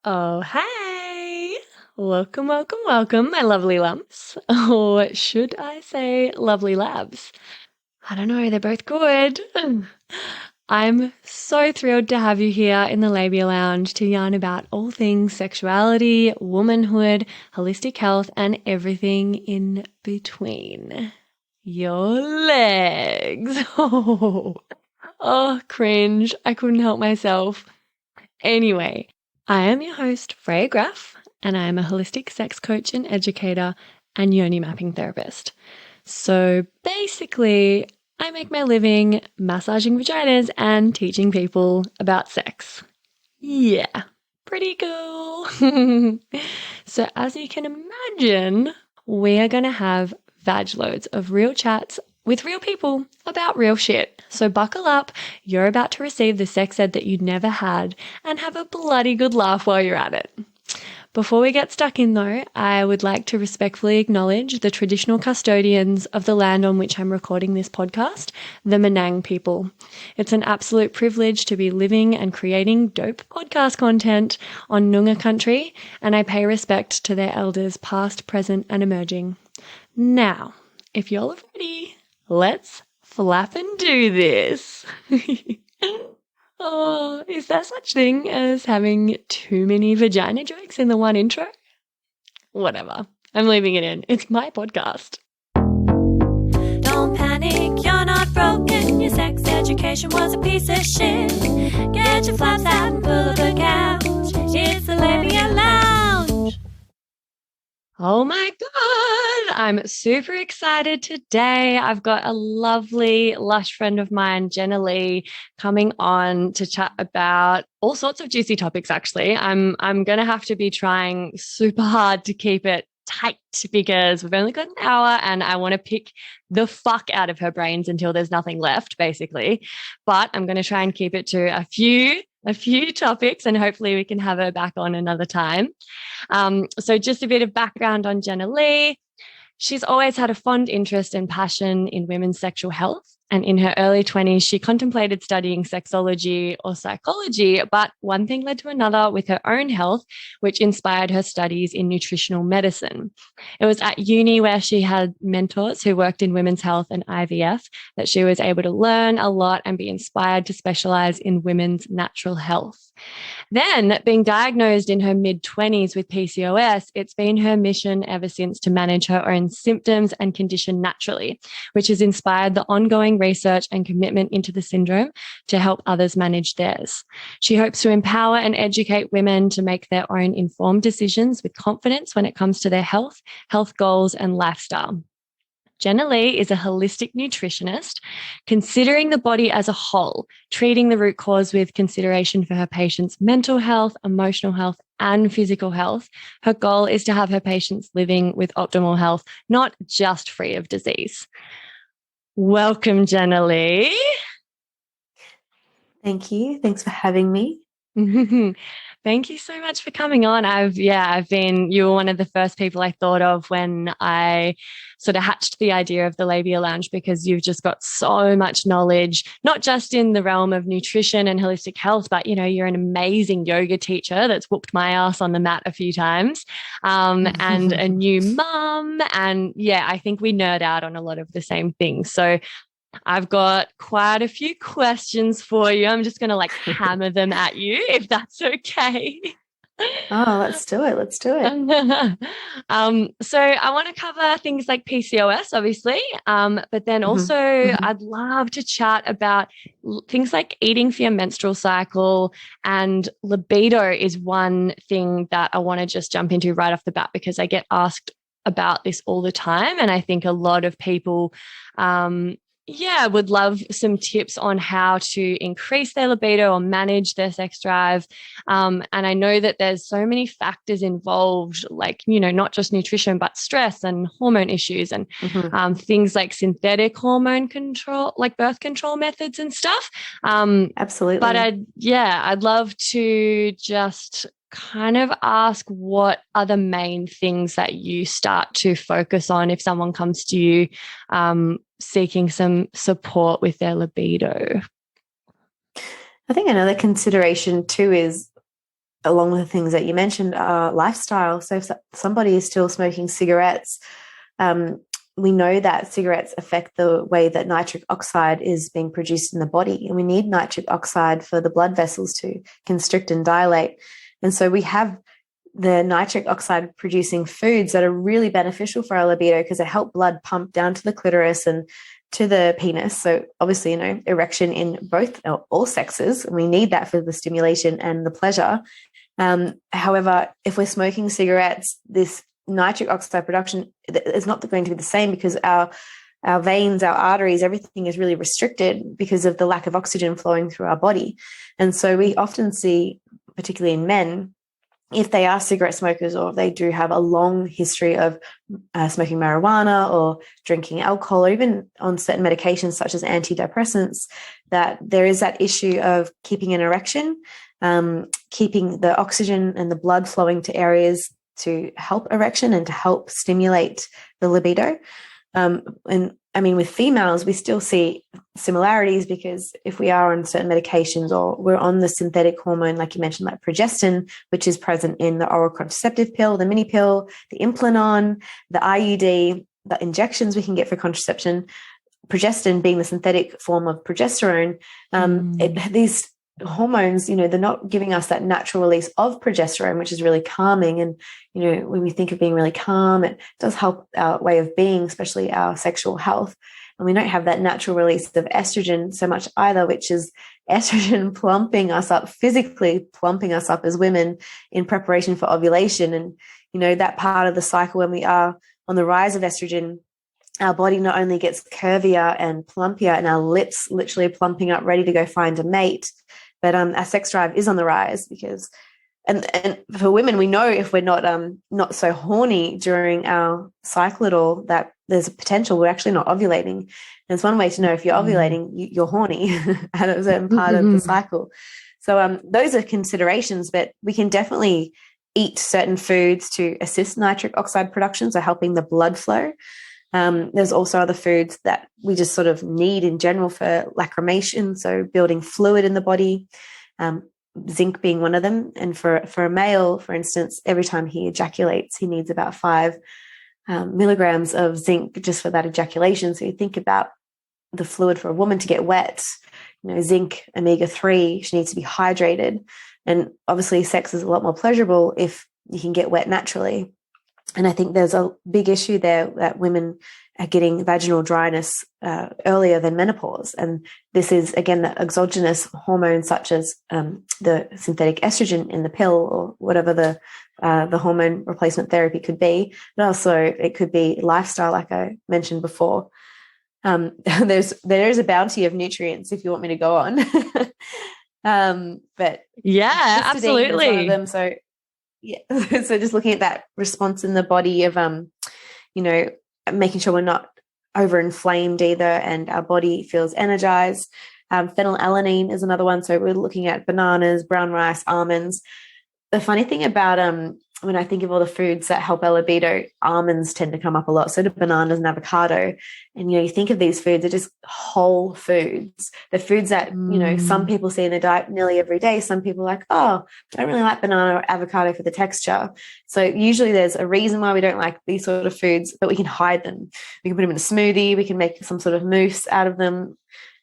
Oh, hey! Welcome, welcome, welcome, my lovely lumps. Or should I say lovely labs? I don't know, they're both good. I'm so thrilled to have you here in the Labia Lounge to yarn about all things sexuality, womanhood, holistic health, and everything in between. Your legs. Oh, cringe. I couldn't help myself. Anyway, I am your host, Freya Graff, and I am a holistic sex coach and educator and yoni mapping therapist. So basically, I make my living massaging vaginas and teaching people about sex. Yeah, pretty cool. So as you can imagine, we are going to have vag loads of real chats with real people about real shit. So buckle up, you're about to receive the sex ed that you never had and have a bloody good laugh while you're at it. Before we get stuck in though, I would like to respectfully acknowledge the traditional custodians of the land on which I'm recording this podcast, the Menang people. It's an absolute privilege to be living and creating dope podcast content on Noongar country, and I pay respect to their elders past, present, and emerging. Now, if y'all are ready, let's flap and do this. Oh, is there such thing as having too many vagina jokes in the one intro? Whatever. I'm leaving it in. It's my podcast. Don't panic, you're not broken. Your sex education was a piece of shit. Get your flaps out and pull up a couch. It's the Labia Lounge. Oh my God, I'm super excited today. I've got a lovely, lush friend of mine, Jennalea, coming on to chat about all sorts of juicy topics, actually. I'm going to have to be trying super hard to keep it tight because we've only got an hour and I want to pick the fuck out of her brains until there's nothing left, basically. But I'm going to try and keep it to a few topics and hopefully we can have her back on another time. So just a bit of background on Jennalea. She's always had a fond interest and passion in women's sexual health. And in her early 20s, she contemplated studying sexology or psychology, but one thing led to another with her own health, which inspired her studies in nutritional medicine. It was at uni where she had mentors who worked in women's health and IVF that she was able to learn a lot and be inspired to specialize in women's natural health. Then, being diagnosed in her mid-20s with PCOS, it's been her mission ever since to manage her own symptoms and condition naturally, which has inspired the ongoing research and commitment into the syndrome to help others manage theirs. She hopes to empower and educate women to make their own informed decisions with confidence when it comes to their health goals, and lifestyle. Jennalea is a holistic nutritionist, considering the body as a whole, treating the root cause with consideration for her patients' mental health, emotional health, and physical health. Her goal is to have her patients living with optimal health, not just free of disease. Welcome, Jennalea. Thank you. Thanks for having me. Thank you so much for coming on. You were one of the first people I thought of when I sort of hatched the idea of the Labia Lounge because you've just got so much knowledge, not just in the realm of nutrition and holistic health, but, you're an amazing yoga teacher that's whooped my ass on the mat a few times, and a new mum. And I think we nerd out on a lot of the same things. So I've got quite a few questions for you. I'm just going to hammer them at you, if that's okay. Oh, let's do it. Let's do it. So I want to cover things like PCOS, obviously, but then also I'd love to chat about things like eating for your menstrual cycle, and libido is one thing that I want to just jump into right off the bat because I get asked about this all the time, and I think a lot of people would love some tips on how to increase their libido or manage their sex drive. And I know that there's so many factors involved, not just nutrition, but stress and hormone issues and things like synthetic hormone control, like birth control methods and stuff. Absolutely. But I'd love to just kind of ask what are the main things that you start to focus on if someone comes to you seeking some support with their libido? I think another consideration too is along with the things that you mentioned, are lifestyle. So if somebody is still smoking cigarettes, we know that cigarettes affect the way that nitric oxide is being produced in the body. And we need nitric oxide for the blood vessels to constrict and dilate. And so we have the nitric oxide producing foods that are really beneficial for our libido because they help blood pump down to the clitoris and to the penis. So obviously, erection in both all sexes. And we need that for the stimulation and the pleasure. However, if we're smoking cigarettes, this nitric oxide production is not going to be the same because our veins, our arteries, everything is really restricted because of the lack of oxygen flowing through our body. And so we often see, particularly in men, if they are cigarette smokers or they do have a long history of smoking marijuana or drinking alcohol or even on certain medications such as antidepressants, that there is that issue of keeping an erection, keeping the oxygen and the blood flowing to areas to help erection and to help stimulate the libido. And I mean, with females, we still see similarities because if we are on certain medications or we're on the synthetic hormone, like you mentioned, like progestin, which is present in the oral contraceptive pill, the mini pill, the Implanon, the IUD, the injections we can get for contraception, progestin being the synthetic form of progesterone, these hormones, they're not giving us that natural release of progesterone, which is really calming. And, when we think of being really calm, it does help our way of being, especially our sexual health. And we don't have that natural release of estrogen so much either, which is estrogen plumping us up, physically plumping us up as women in preparation for ovulation. And, that part of the cycle when we are on the rise of estrogen, our body not only gets curvier and plumpier and our lips literally plumping up, ready to go find a mate, but our sex drive is on the rise because, and for women, we know if we're not so horny during our cycle at all, that there's a potential we're actually not ovulating. And it's one way to know if you're ovulating, you're horny at a certain part of the cycle. So those are considerations, but we can definitely eat certain foods to assist nitric oxide production, so helping the blood flow. There's also other foods that we just sort of need in general for lacrimation, so building fluid in the body, zinc being one of them. And for a male, for instance, every time he ejaculates, he needs about 5 milligrams of zinc just for that ejaculation. So you think about the fluid for a woman to get wet, zinc, omega-3, she needs to be hydrated. And obviously sex is a lot more pleasurable if you can get wet naturally. And I think there's a big issue there that women are getting vaginal dryness earlier than menopause. And this is, again, the exogenous hormones such as the synthetic estrogen in the pill or whatever the hormone replacement therapy could be. But also it could be lifestyle, like I mentioned before. There is a bounty of nutrients if you want me to go on. But yeah, absolutely. Is one of them. So yeah, so just looking at that response in the body of, making sure we're not overinflamed either and our body feels energized. Phenylalanine is another one. So we're looking at bananas, brown rice, almonds. The funny thing about when I think of all the foods that help our libido, almonds tend to come up a lot. So do bananas and avocado. And, you think of these foods, they're just whole foods. The foods that, some people see in their diet nearly every day. Some people are like, oh, I don't really like banana or avocado for the texture. So usually there's a reason why we don't like these sort of foods, but we can hide them. We can put them in a smoothie. We can make some sort of mousse out of them.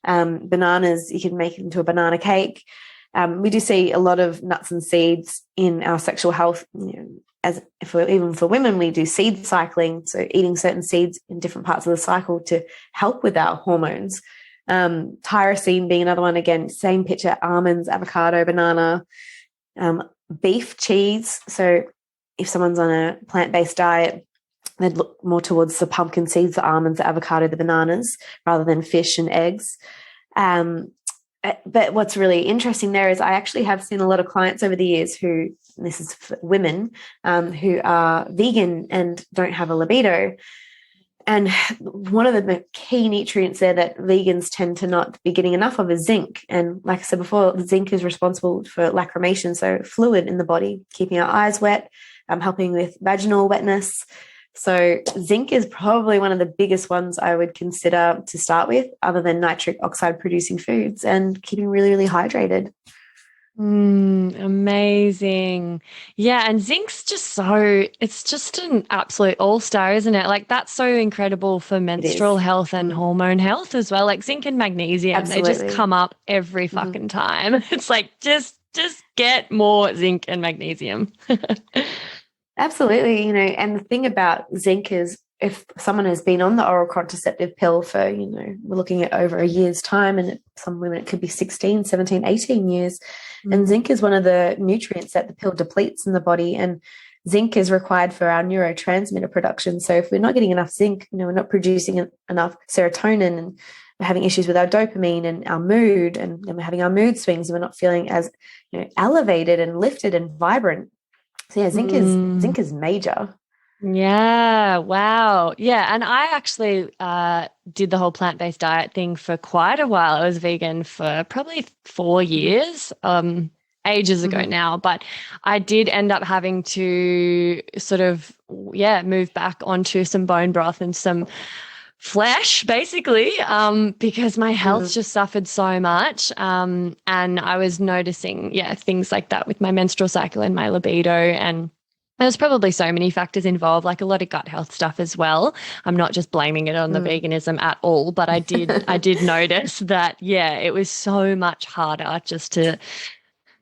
Bananas, you can make it into a banana cake. We do see a lot of nuts and seeds in our sexual health. Even for women, we do seed cycling, so eating certain seeds in different parts of the cycle to help with our hormones. Tyrosine being another one, again, same picture, almonds, avocado, banana, beef, cheese. So if someone's on a plant-based diet, they'd look more towards the pumpkin seeds, the almonds, the avocado, the bananas, rather than fish and eggs. But what's really interesting there is I actually have seen a lot of clients over the years who, and this is for women, who are vegan and don't have a libido. And one of the key nutrients there that vegans tend to not be getting enough of is zinc. And like I said before, zinc is responsible for lacrimation, so fluid in the body, keeping our eyes wet, helping with vaginal wetness. So zinc is probably one of the biggest ones I would consider to start with, other than nitric oxide producing foods, and keeping really, really hydrated. Amazing. Yeah, and zinc's just so, it's just an absolute all-star, isn't it? Like that's so incredible for It menstrual is. health and Mm, hormone health as well. Like zinc and magnesium, they just absolutely. come up every Hmm. fucking time. It's like just get more zinc and magnesium. Absolutely. And the thing about zinc is if someone has been on the oral contraceptive pill for, we're looking at over a year's time, and some women it could be 16, 17, 18 years. And Mm. zinc is one of the nutrients that the pill depletes in the body. And zinc is required for our neurotransmitter production. So if we're not getting enough zinc, we're not producing enough serotonin, and we're having issues with our dopamine and our mood, and then we're having our mood swings, and we're not feeling as elevated and lifted and vibrant. So yeah, zinc is Mm. zinc is major. Yeah, wow. Yeah, and I actually did the whole plant-based diet thing for quite a while. I was vegan for probably 4 years, ages ago Mm-hmm. now, but I did end up having to sort of, yeah, move back onto some bone broth and some flesh, basically, because my health Mm. just suffered so much. And I was noticing, yeah, things like that with my menstrual cycle and my libido, and there's probably so many factors involved, like a lot of gut health stuff as well. I'm not just blaming it on the Mm. veganism at all, but I did notice that, yeah, it was so much harder just to,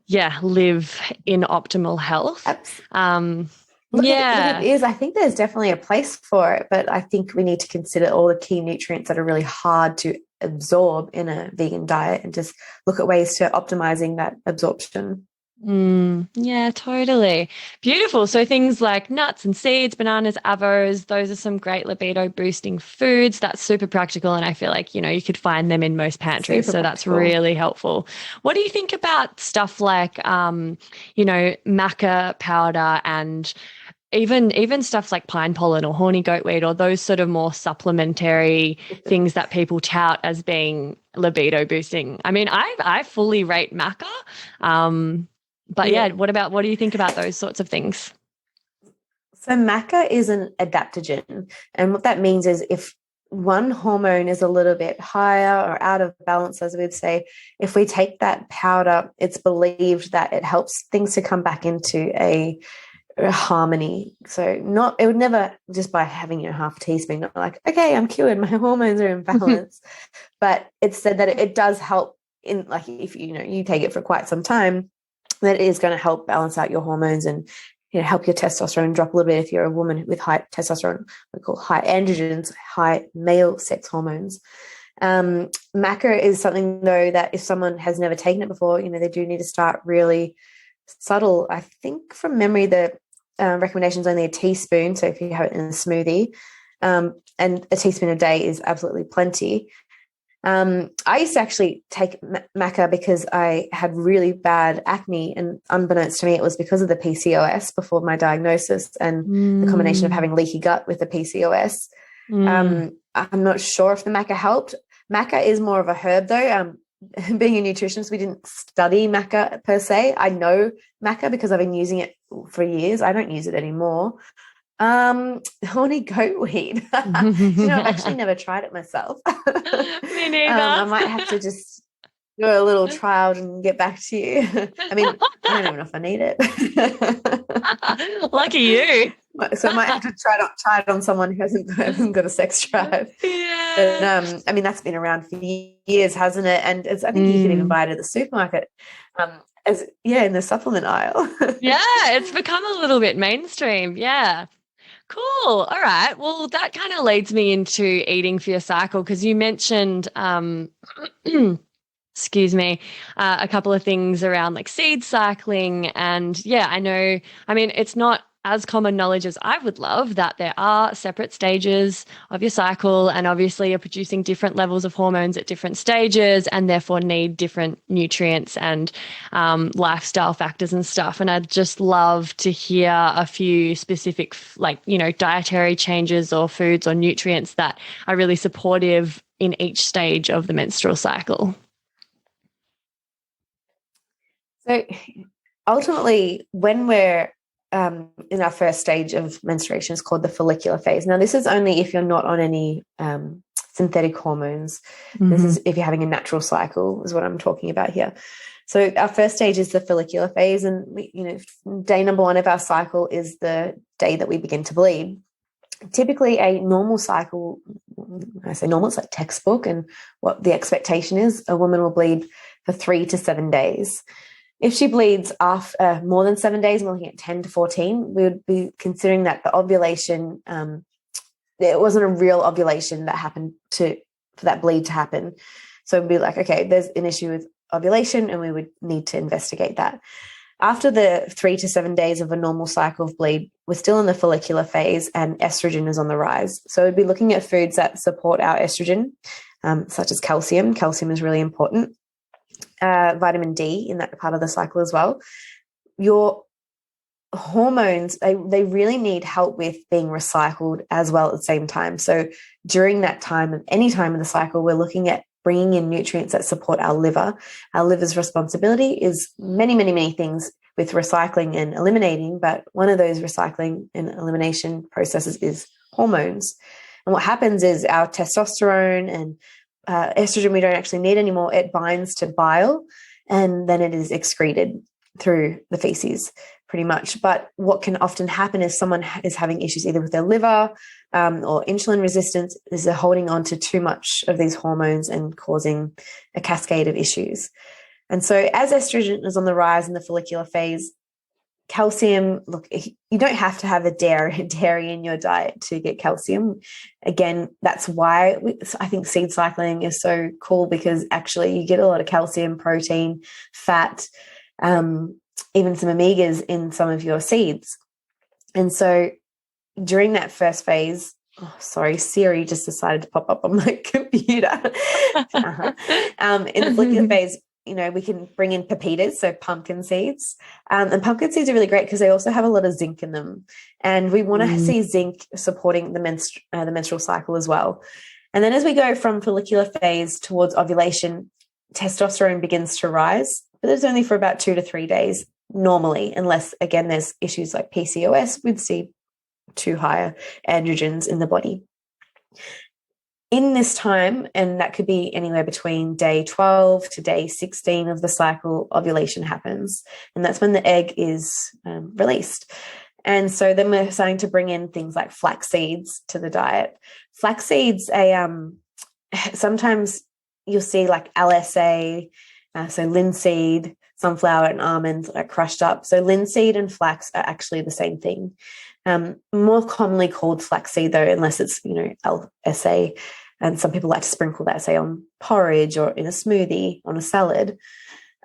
yeah, live in optimal health. Abs- Um, Look, it yeah. is. I think there's definitely a place for it, but I think we need to consider all the key nutrients that are really hard to absorb in a vegan diet, and just look at ways to optimizing that absorption. Yeah, totally. Beautiful. So things like nuts and seeds, bananas, avos, those are some great libido boosting foods. That's super practical. And I feel like, you could find them in most pantries. Super So that's practical. really helpful. What do you think about stuff like, maca powder and even stuff like pine pollen or horny goatweed or those sort of more supplementary things that people tout as being libido boosting? I mean, I fully rate maca. But yeah, Yeah. what do you think about those sorts of things? So maca is an adaptogen, and what that means is if one hormone is a little bit higher or out of balance, as we'd say, if we take that powder, it's believed that it helps things to come back into a harmony. So not it would never just by having half a teaspoon, not like, okay, I'm cured, my hormones are in balance. But it's said that it does help in, like, if you take it for quite some time, that it is going to help balance out your hormones, and help your testosterone drop a little bit if you're a woman with high testosterone, we call high androgens, high male sex hormones. Maca is something, though, that if someone has never taken it before, they do need to start really subtle. I think from memory, the recommendation is only a teaspoon. So if you have it in a smoothie, and a teaspoon a day is absolutely plenty. I used to actually take maca because I had really bad acne, and unbeknownst to me, it was because of the PCOS before my diagnosis, and the combination of Mm, having leaky gut with the PCOS. mm. I'm not sure if the maca helped. Maca is more of a herb, though. Being a nutritionist, we didn't study maca per se. I know maca because I've been using it for years. I don't use it anymore. Horny goatweed. I've actually never tried it myself. Me neither. I might have to just do a little trial and get back to you. I mean, I don't even know if I need it. Lucky you. So I might have to try it on someone who hasn't got a sex drive. But Yeah. I mean, that's been around for years, hasn't it? And I think you can even Mm. buy it at the supermarket, in the supplement aisle. Yeah, it's become a little bit mainstream. Yeah. Cool. All right. Well, that kind of leads me into eating for your cycle because you mentioned, excuse me, a couple of things around like seed cycling. And yeah, I know, I mean, it's not as common knowledge as I would love that there are separate stages of your cycle. And obviously, you're producing different levels of hormones at different stages and therefore need different nutrients and lifestyle factors and stuff. And I'd just love to hear a few specific, like, dietary changes or foods or nutrients that are really supportive in each stage of the menstrual cycle. So ultimately, when we're in our first stage of menstruation, is called the follicular phase. Now, this is only if you're not on any synthetic hormones. This Mm-hmm. is if you're having a natural cycle, is what I'm talking about here. So our first stage is the follicular phase, and day number 1 of our cycle is the day that we begin to bleed. Typically, a normal cycle, when I say normal, it's like textbook, and what the expectation is, a woman will bleed for 3 to 7 days. If she bleeds after more than 7 days, we're looking at 10 to 14, we would be considering that the ovulation, it wasn't a real ovulation that happened for that bleed to happen. So it'd be like, okay, there's an issue with ovulation, and we would need to investigate that. After the 3 to 7 days of a normal cycle of bleed, we're still in the follicular phase and estrogen is on the rise. So we'd be looking at foods that support our estrogen, such as calcium. Calcium is really important. Vitamin D in that part of the cycle as well. Your hormones, they really need help with being recycled as well at the same time. So during that time, of any time of the cycle, we're looking at bringing in nutrients that support our liver. Our liver's responsibility is many, many, many things with recycling and eliminating, but one of those recycling and elimination processes is hormones. And what happens is our testosterone and estrogen we don't actually need anymore, it binds to bile, and then it is excreted through the feces pretty much. But what can often happen is someone is having issues either with their liver or insulin resistance, is they're holding on to too much of these hormones and causing a cascade of issues. And so as estrogen is on the rise in the follicular phase, calcium, look, you don't have to have a dairy in your diet to get calcium. Again, that's why I think seed cycling is so cool, because actually you get a lot of calcium, protein, fat, even some omegas in some of your seeds. And so during that first phase, Siri just decided to pop up on my computer. In the follicular phase, we can bring in pepitas, so pumpkin seeds. And pumpkin seeds are really great because they also have a lot of zinc in them. And we want to see zinc supporting the menstrual cycle as well. And then as we go from follicular phase towards ovulation, testosterone begins to rise, but it's only for about 2 to 3 days normally, unless, again, there's issues like PCOS, we'd see too higher androgens in the body. In this time, and that could be anywhere between day 12 to day 16 of the cycle, ovulation happens. And that's when the egg is released. And so then we're starting to bring in things like flax seeds to the diet. Flax seeds, sometimes you'll see like LSA, so linseed, sunflower and almonds are crushed up. So linseed and flax are actually the same thing. More commonly called flaxseed though, unless it's, LSA. And some people like to sprinkle that, say, on porridge or in a smoothie, on a salad.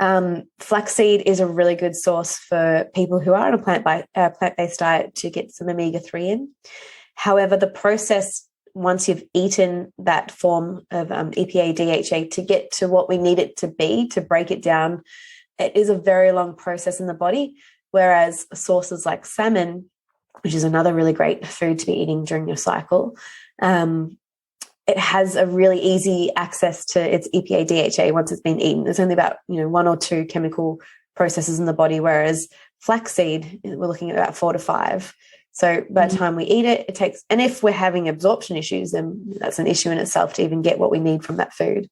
Flaxseed is a really good source for people who are on a plant-based diet to get some omega-3 in. However, the process, once you've eaten that form of EPA, DHA, to get to what we need it to be, to break it down, it is a very long process in the body, whereas sources like salmon, which is another really great food to be eating during your cycle, it has a really easy access to its EPA, DHA once it's been eaten. There's only about 1 or 2 chemical processes in the body, whereas flaxseed, we're looking at about 4 to 5. So by the time we eat it, it takes, and if we're having absorption issues, then that's an issue in itself to even get what we need from that food.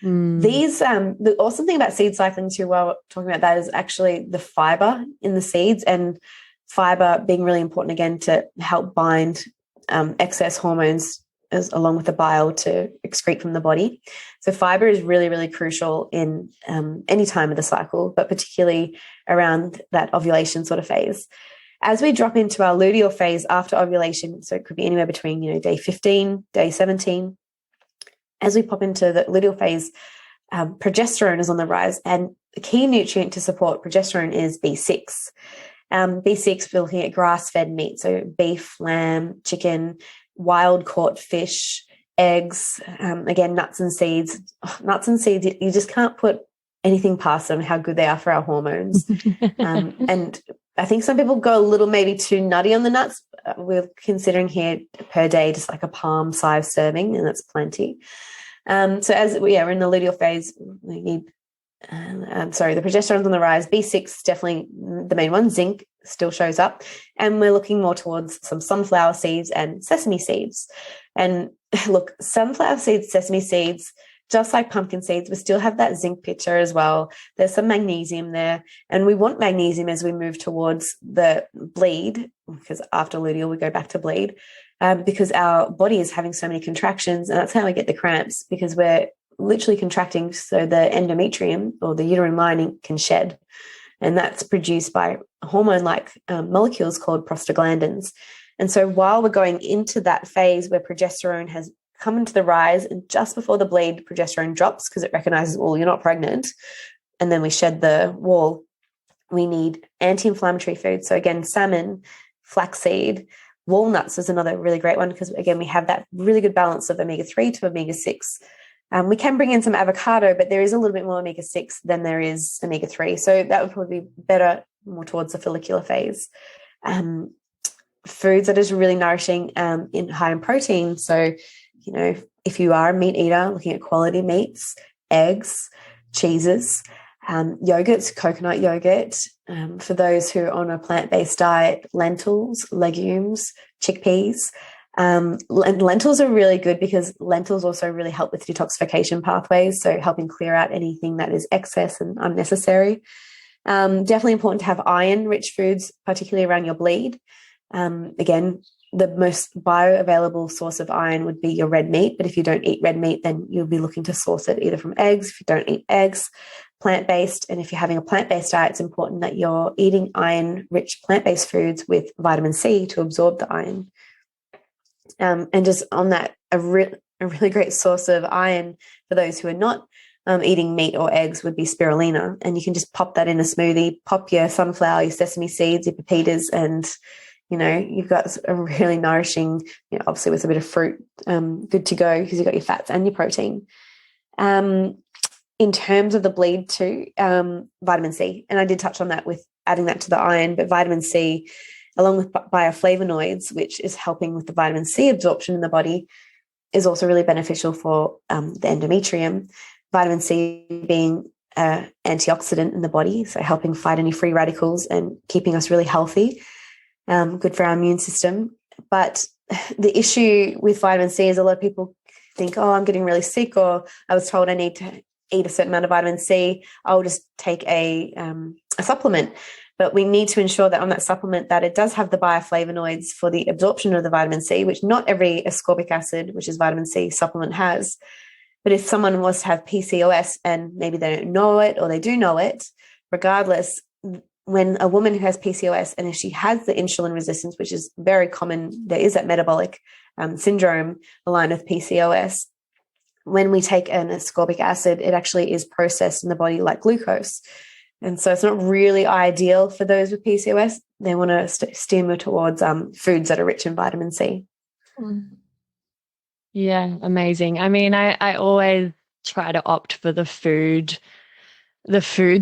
These, the awesome thing about seed cycling too, while we're talking about that, is actually the fiber in the seeds, and fiber being really important again to help bind excess hormones along with the bile to excrete from the body. So fiber is really, really crucial in any time of the cycle, but particularly around that ovulation sort of phase. As we drop into our luteal phase after ovulation, so it could be anywhere between day 15, day 17, as we pop into the luteal phase, progesterone is on the rise, and the key nutrient to support progesterone is B6. B6, we're looking at grass-fed meat, so beef, lamb, chicken, wild-caught fish, eggs, again, nuts and seeds. Nuts and seeds, you just can't put anything past them, how good they are for our hormones. And I think some people go a little maybe too nutty on the nuts. We're considering here per day just like a palm-sized serving, and that's plenty. So as we're in the luteal phase, we need, the progesterone's on the rise. B6 definitely the main one. Zinc still shows up, and we're looking more towards some sunflower seeds and sesame seeds. And look, sunflower seeds, sesame seeds, just like pumpkin seeds, we still have that zinc picture as well. There's some magnesium there, and we want magnesium as we move towards the bleed, because after luteal we go back to bleed, because our body is having so many contractions, and that's how we get the cramps, because we're literally contracting so the endometrium or the uterine lining can shed. And that's produced by hormone-like molecules called prostaglandins. And so while we're going into that phase where progesterone has come into the rise, and just before the bleed, progesterone drops because it recognizes, well, you're not pregnant, and then we shed the wall, we need anti-inflammatory foods. So again, salmon, flaxseed, walnuts is another really great one, because again, we have that really good balance of omega-3 to omega-6. We can bring in some avocado, but there is a little bit more omega-6 than there is omega-3. So that would probably be better more towards the follicular phase. Foods that is really nourishing, high in protein. So, if you are a meat eater, looking at quality meats, eggs, cheeses, yogurts, coconut yogurt. For those who are on a plant-based diet, lentils, legumes, chickpeas. Lentils are really good because lentils also really help with detoxification pathways, so helping clear out anything that is excess and unnecessary. Definitely important to have iron-rich foods, particularly around your bleed. Again, the most bioavailable source of iron would be your red meat, but if you don't eat red meat, then you'll be looking to source it either from eggs. If you don't eat eggs, plant-based, and if you're having a plant-based diet, it's important that you're eating iron-rich plant-based foods with vitamin C to absorb the iron. And just on that, a really great source of iron for those who are not eating meat or eggs would be spirulina. And you can just pop that in a smoothie, pop your sunflower, your sesame seeds, your pepitas, and, you've got a really nourishing, obviously with a bit of fruit, good to go, because you've got your fats and your protein. In terms of the bleed too, vitamin C, and I did touch on that with adding that to the iron, but vitamin C, along with bioflavonoids, which is helping with the vitamin C absorption in the body, is also really beneficial for the endometrium. Vitamin C being an antioxidant in the body, so helping fight any free radicals and keeping us really healthy, good for our immune system. But the issue with vitamin C is a lot of people think, oh, I'm getting really sick, or I was told I need to eat a certain amount of vitamin C, I'll just take a supplement. But we need to ensure that on that supplement that it does have the bioflavonoids for the absorption of the vitamin C, which not every ascorbic acid, which is vitamin C supplement, has. But if someone was to have PCOS and maybe they don't know it, or they do know it, regardless, when a woman who has PCOS, and if she has the insulin resistance, which is very common, there is that metabolic syndrome aligned with PCOS. When we take an ascorbic acid, it actually is processed in the body like glucose. And so it's not really ideal for those with PCOS. They want to steer towards foods that are rich in vitamin C. Yeah, amazing. I mean, I always try to opt for the food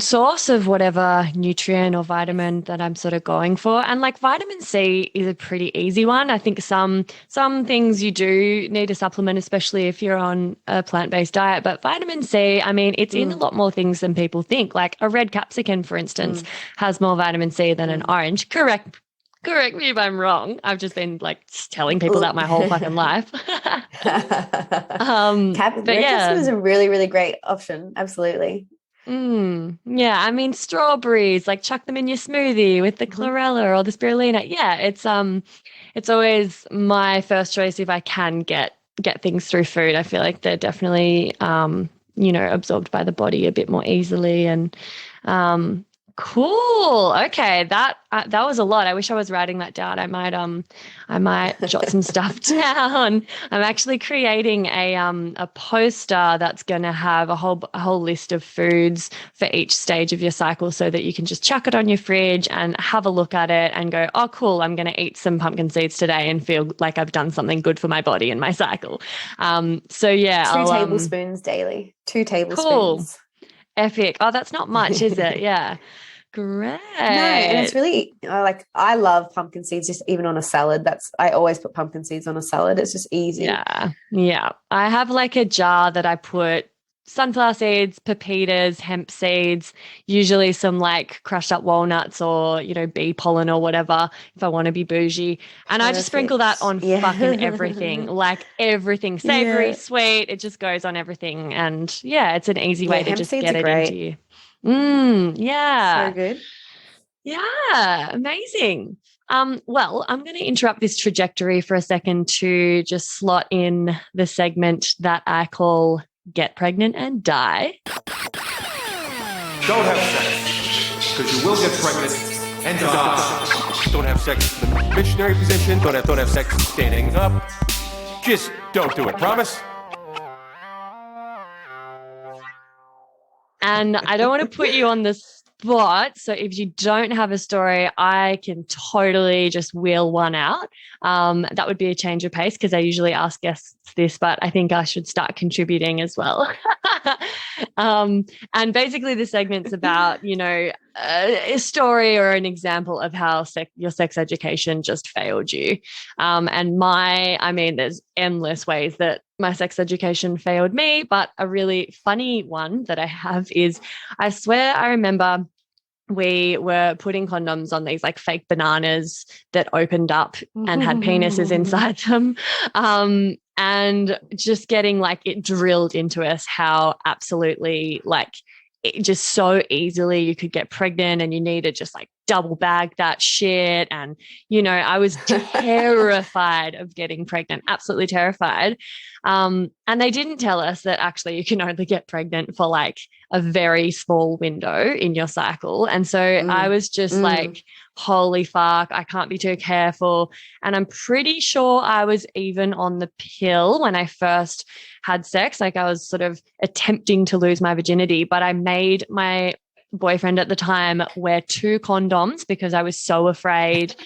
source of whatever nutrient or vitamin that I'm sort of going for. And like vitamin C is a pretty easy one. I think some things you do need a supplement, especially if you're on a plant-based diet. But vitamin C, I mean, it's in a lot more things than people think. Like a red capsicum, for instance, has more vitamin C than an orange. Correct me if I'm wrong. I've just been like telling people that my whole fucking life. Red capsicum is a really, really great option. Absolutely. Yeah, I mean strawberries, like chuck them in your smoothie with the chlorella or the spirulina. Yeah, it's always my first choice if I can get things through food. I feel like they're definitely absorbed by the body a bit more easily. And cool. Okay, that was a lot. I wish I was writing that down. I might jot some stuff down. I'm actually creating a poster that's going to have a whole list of foods for each stage of your cycle, so that you can just chuck it on your fridge and have a look at it and go, oh, cool, I'm going to eat some pumpkin seeds today and feel like I've done something good for my body and my cycle. So yeah, 2 tablespoons daily. 2 tablespoons. Cool. Epic. Oh, that's not much, is it? Yeah. Great. No, and it's really I love pumpkin seeds, just even on a salad. I always put pumpkin seeds on a salad. It's just easy. Yeah. I have like a jar that I put sunflower seeds, pepitas, hemp seeds, usually some like crushed up walnuts or, bee pollen or whatever if I want to be bougie. And I just sprinkle that on fucking everything, like everything, savory, sweet. It just goes on everything. And yeah, it's an easy way to hemp just seeds get are it great. into you. Yeah. So good. Yeah, amazing. Well, I'm going to interrupt this trajectory for a second to just slot in the segment that I call Get Pregnant and Die. Don't have sex, because you will get pregnant and die. Don't have sex in the missionary position. Don't have sex standing up. Just don't do it. Promise? And I don't want to put you on the spot. So if you don't have a story, I can totally just wheel one out. That would be a change of pace because I usually ask guests this, but I think I should start contributing as well. And basically the segment's about, a story or an example of how your sex education just failed you. There's endless ways that my sex education failed me, but a really funny one that I have is, I swear I remember we were putting condoms on these like fake bananas that opened up and had penises inside them. And just getting like it drilled into us how absolutely like it just so easily you could get pregnant and you need to just like double bag that shit. And, I was terrified of getting pregnant, absolutely terrified. And they didn't tell us that actually you can only get pregnant for like a very small window in your cycle. And so I was just like, holy fuck, I can't be too careful. And I'm pretty sure I was even on the pill when I first had sex. Like I was sort of attempting to lose my virginity, but I made my boyfriend at the time wear 2 condoms because I was so afraid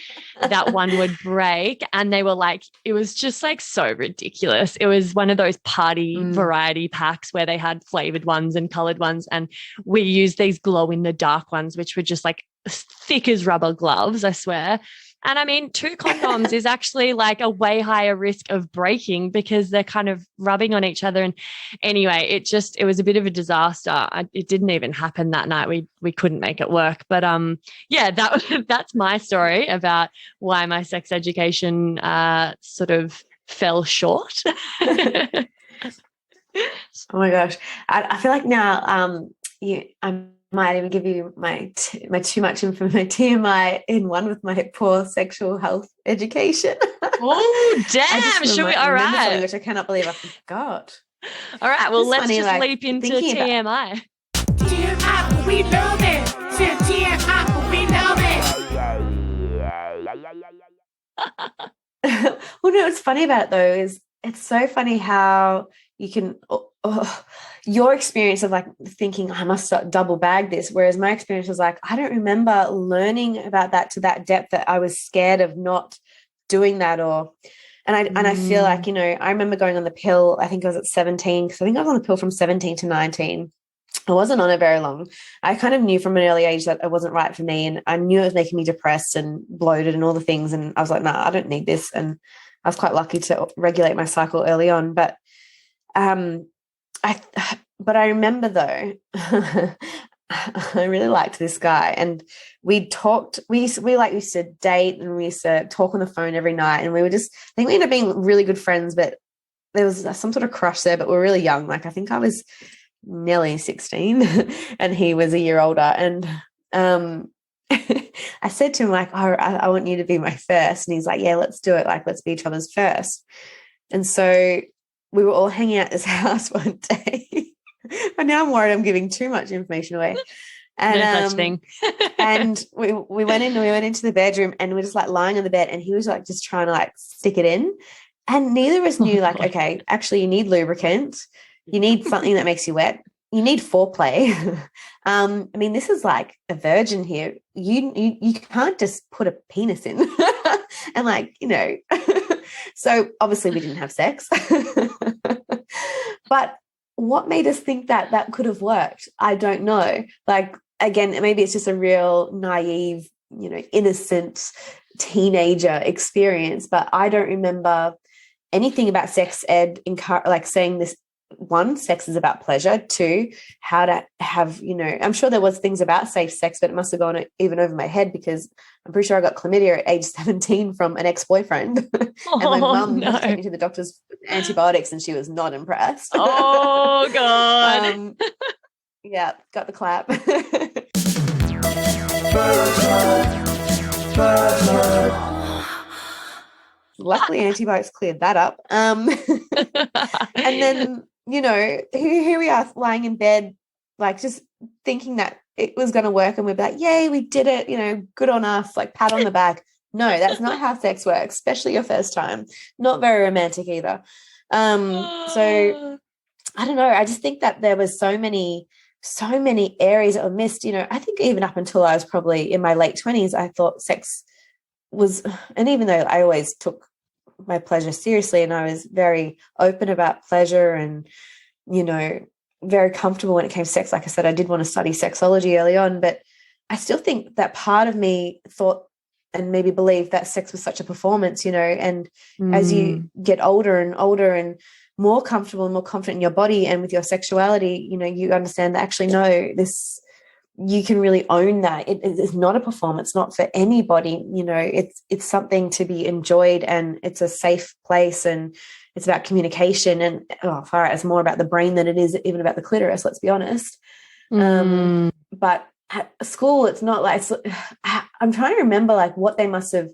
that one would break. And they were like, it was just like so ridiculous. It was one of those party variety packs where they had flavored ones and colored ones. And we used these glow in the dark ones, which were just like thick as rubber gloves, I swear. And I mean, 2 condoms is actually like a way higher risk of breaking because they're kind of rubbing on each other. And anyway, it was a bit of a disaster. It didn't even happen that night. We couldn't make it work. But that's my story about why my sex education sort of fell short. Oh my gosh. I feel like now I might even give you my too much information, TMI in one with my poor sexual health education. Oh, damn. Should we? All right. Something which I cannot believe I forgot. All right. Well, let's funny, just leap into TMI. TMI, we love it. TMI, we love it. Well, no, what's funny about it though is it's so funny how you can your experience of like thinking I must double bag this, whereas my experience was like I don't remember learning about that to that depth that I was scared of not doing that. And I feel like I remember going on the pill. I think I was at 17 because I think I was on the pill from 17 to 19. I wasn't on it very long. I kind of knew from an early age that it wasn't right for me, and I knew it was making me depressed and bloated and all the things, and I was like, nah, I don't need this. And I was quite lucky to regulate my cycle early on, but I remember though, I really liked this guy, and we talked. We used to date, and we used to talk on the phone every night, and I think we ended up being really good friends. But there was some sort of crush there, but we were really young. Like I think I was nearly 16, and he was a year older. And I said to him like, "Oh, I want you to be my first," and he's like, "Yeah, let's do it. Like, let's be each other's first." And so we were all hanging out at his house one day. And now I'm worried I'm giving too much information away. And no such thing. And we went into the bedroom, and we're just like lying on the bed, and he was like just trying to like stick it in. And neither of us knew like, okay, actually you need lubricant, you need something that makes you wet, you need foreplay. I mean, this is like a virgin here. You can't just put a penis in and like, so obviously we didn't have sex. But what made us think that could have worked? I don't know. Like, again, maybe it's just a real naive, innocent teenager experience, but I don't remember anything about sex ed, like saying this one, sex is about pleasure. Two, how to have, I'm sure there was things about safe sex, but it must have gone even over my head because I'm pretty sure I got chlamydia at age 17 from an ex-boyfriend. And my mum had to take me to the doctor's with antibiotics and she was not impressed. Oh, God. Yeah, got the clap. Luckily, antibiotics cleared that up. And then, here we are lying in bed, like just thinking that it was going to work. And we're like, yay, we did it, good on us, like pat on the back. No, that's not how sex works, especially your first time. Not very romantic either. So I don't know. I just think that there was so many areas that were missed. I think even up until I was probably in my late 20s, I thought sex was, and even though I always took my pleasure seriously and I was very open about pleasure and, very comfortable when it came to sex. Like I said, I did want to study sexology early on, but I still think that part of me thought and maybe believed that sex was such a performance, and as you get older and older and more comfortable and more confident in your body and with your sexuality, you understand that actually, no, you can really own that. It's not a performance, not for anybody. It's something to be enjoyed and it's a safe place and it's about communication and it's more about the brain than it is even about the clitoris, let's be honest. But at school, it's not like, I'm trying to remember like what must have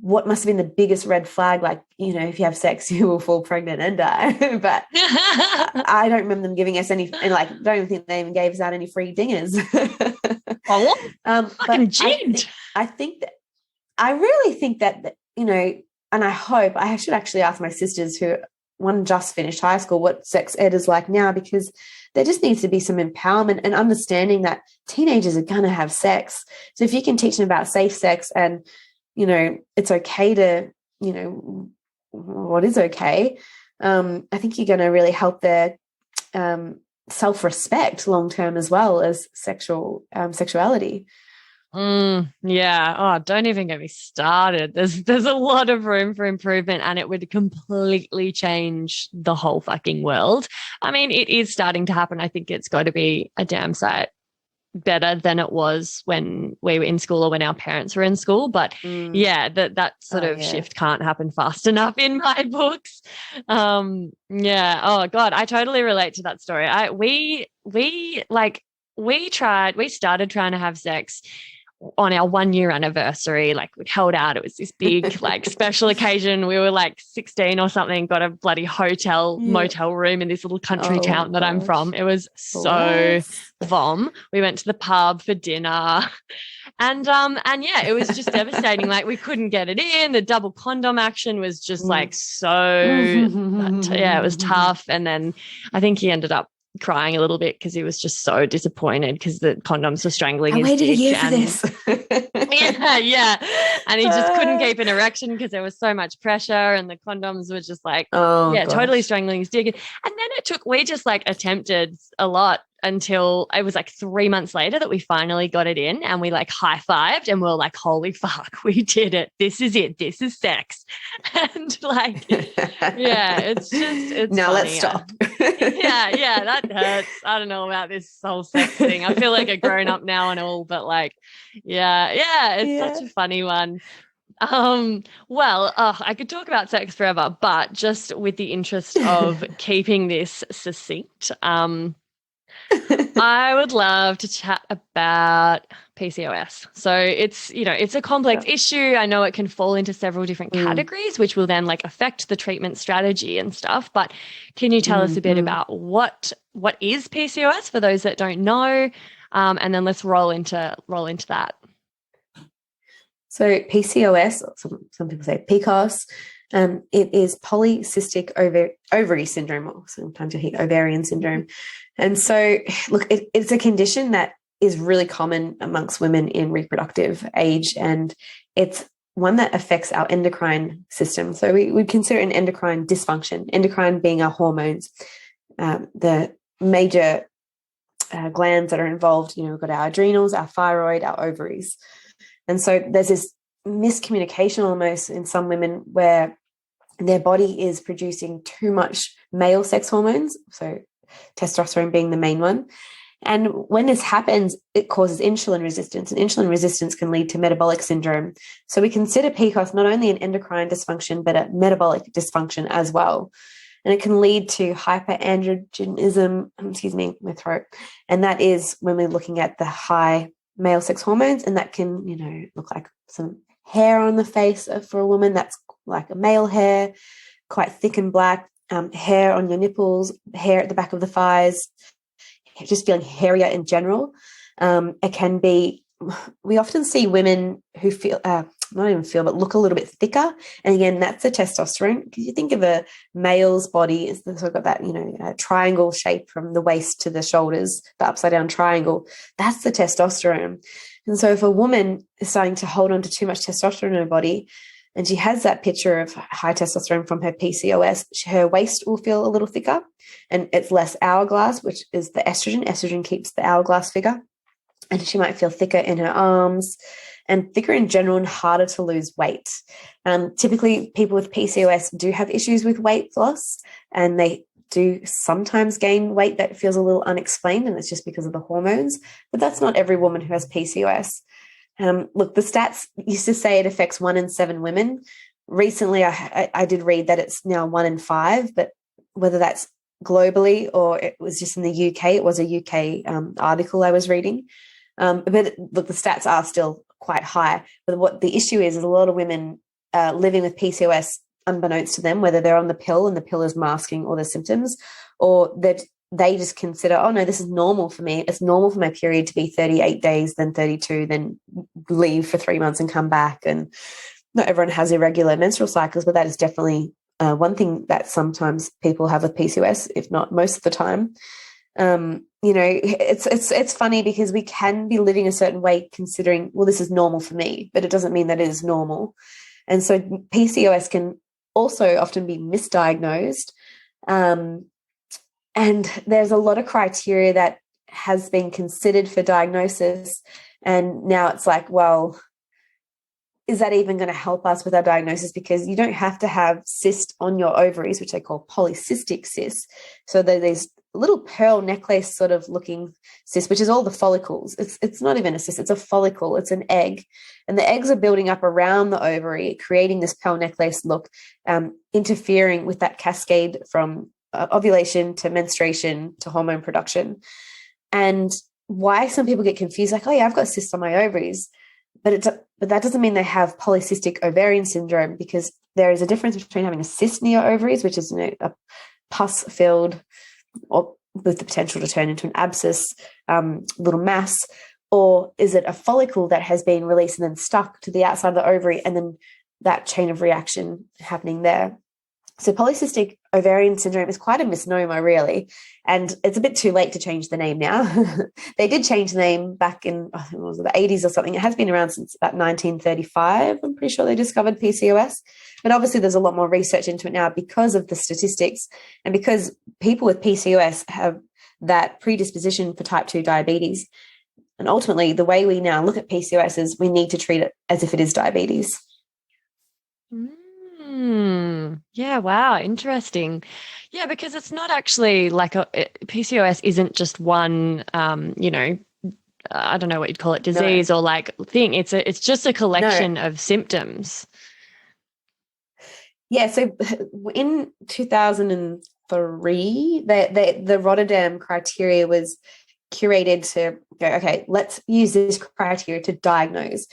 been the biggest red flag, like, if you have sex, you will fall pregnant and die. But I don't remember them giving us any, and like, don't even think they even gave us out any free dingers. I really think that, and I should actually ask my sisters who one just finished high school what sex ed is like now, because there just needs to be some empowerment and understanding that teenagers are going to have sex. So if you can teach them about safe sex and, it's okay to, what is okay. I think you're going to really help their self-respect long-term as well as sexuality. Yeah. Oh, don't even get me started. There's a lot of room for improvement and it would completely change the whole fucking world. I mean, it is starting to happen. I think it's got to be a damn sight better than it was when we were in school or when our parents were in school. But that sort of shift can't happen fast enough in my books. Yeah. Oh God, I totally relate to that story. We started trying to have sex on our 1 year anniversary. Like we held out. It was this big like special occasion. We were like 16 or something, got a bloody motel room in this little country town that I'm from. It was so vom. We went to the pub for dinner and yeah, it was just devastating. Like we couldn't get it in. The double condom action was just like it was tough. And then I think he ended up crying a little bit because he was just so disappointed because the condoms were strangling his dick. I waited a year for this. yeah. And he just couldn't keep an erection because there was so much pressure and the condoms were just like, totally strangling his dick. And then we just like attempted a lot until it was like 3 months later that we finally got it in and we like high-fived and we were like, holy fuck, we did it. This is it. This is sex. And like, it's now funny. Let's stop. yeah, that hurts. I don't know about this whole sex thing. I feel like a grown-up now and all, but like, it's such a funny one. I could talk about sex forever, but just with the interest of keeping this succinct, I would love to chat about PCOS. So it's a complex issue. I know it can fall into several different categories, which will then like affect the treatment strategy and stuff. But can you tell us a bit about what is PCOS for those that don't know? And then let's roll into that. So PCOS, some people say PCOS, it is polycystic ovary syndrome, or sometimes you hear ovarian syndrome. And so, look, it's a condition that is really common amongst women in reproductive age, and it's one that affects our endocrine system. So we consider an endocrine dysfunction, endocrine being our hormones, the major glands that are involved. We've got our adrenals, our thyroid, our ovaries. And so there's this miscommunication almost in some women where their body is producing too much male sex hormones, so testosterone being the main one. And when this happens, it causes insulin resistance, and insulin resistance can lead to metabolic syndrome. So we consider PCOS not only an endocrine dysfunction, but a metabolic dysfunction as well. And it can lead to hyperandrogenism, excuse me, my throat. And that is when we're looking at the high male sex hormones, and that can, look like some hair on the face for a woman that's like a male hair, quite thick and black, hair on your nipples, hair at the back of the thighs, just feeling hairier in general. It can be, we often see women who feel, not even feel, but look a little bit thicker. And again, that's the testosterone. Because you think of a male's body, so I've got that, triangle shape from the waist to the shoulders, the upside down triangle. That's the testosterone. And so if a woman is starting to hold on to too much testosterone in her body, and she has that picture of high testosterone from her PCOS, her waist will feel a little thicker, and it's less hourglass, which is the estrogen. Estrogen keeps the hourglass figure. And she might feel thicker in her arms and thicker in general and harder to lose weight. Typically, people with PCOS do have issues with weight loss, and they do sometimes gain weight that feels a little unexplained, and it's just because of the hormones. But that's not every woman who has PCOS. Look, the stats used to say it affects 1 in 7 women. Recently, I did read that it's now 1 in 5, but whether that's globally or it was just in the UK, it was a UK article I was reading. But look, the stats are still quite high. But what the issue is a lot of women living with PCOS unbeknownst to them, whether they're on the pill and the pill is masking all the symptoms, or that they just consider, oh no, this is normal for me. It's normal for my period to be 38 days, then 32, then leave for 3 months and come back. And not everyone has irregular menstrual cycles, but that is definitely one thing that sometimes people have with PCOS, if not most of the time. It's funny because we can be living a certain way considering, well, this is normal for me, but it doesn't mean that it is normal. And so PCOS can also often be misdiagnosed. And there's a lot of criteria that has been considered for diagnosis. And now it's like, well, is that even going to help us with our diagnosis? Because you don't have to have cyst on your ovaries, which they call polycystic cysts. So there's little pearl necklace sort of looking cyst, which is all the follicles. It's not even a cyst, it's a follicle, it's an egg. And the eggs are building up around the ovary, creating this pearl necklace look, interfering with that cascade from ovulation to menstruation to hormone production. And why some people get confused, like, oh yeah, I've got cysts on my ovaries, but that doesn't mean they have polycystic ovarian syndrome, because there is a difference between having a cyst near your ovaries, which is a pus filled or with the potential to turn into an abscess, little mass, or is it a follicle that has been released and then stuck to the outside of the ovary, and then that chain of reaction happening there. So polycystic ovarian syndrome is quite a misnomer, really, and it's a bit too late to change the name now. They did change the name back in, I think it was the 80s or something. It has been around since about 1935. I'm pretty sure they discovered PCOS. But obviously there's a lot more research into it now because of the statistics, and because people with PCOS have that predisposition for type 2 diabetes. And ultimately, the way we now look at PCOS is we need to treat it as if it is diabetes. Yeah, wow, interesting. Yeah, because it's not actually like PCOS isn't just one, I don't know what you'd call it, disease or like thing. It's just a collection of symptoms. Yeah, so in 2003, the Rotterdam criteria was curated to go, okay, let's use this criteria to diagnose.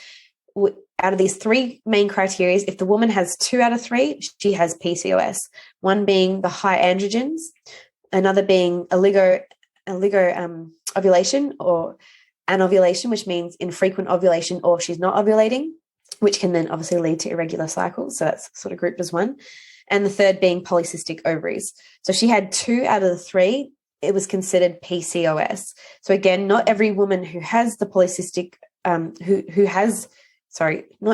Out of these 3 main criteria, if the woman has 2 out of 3, she has PCOS. One being the high androgens, another being oligo ovulation or anovulation, which means infrequent ovulation, or she's not ovulating, which can then obviously lead to irregular cycles. So that's sort of grouped as one. And the third being polycystic ovaries. So she had 2 out of the 3. It was considered PCOS. So again, not every woman who has the polycystic, not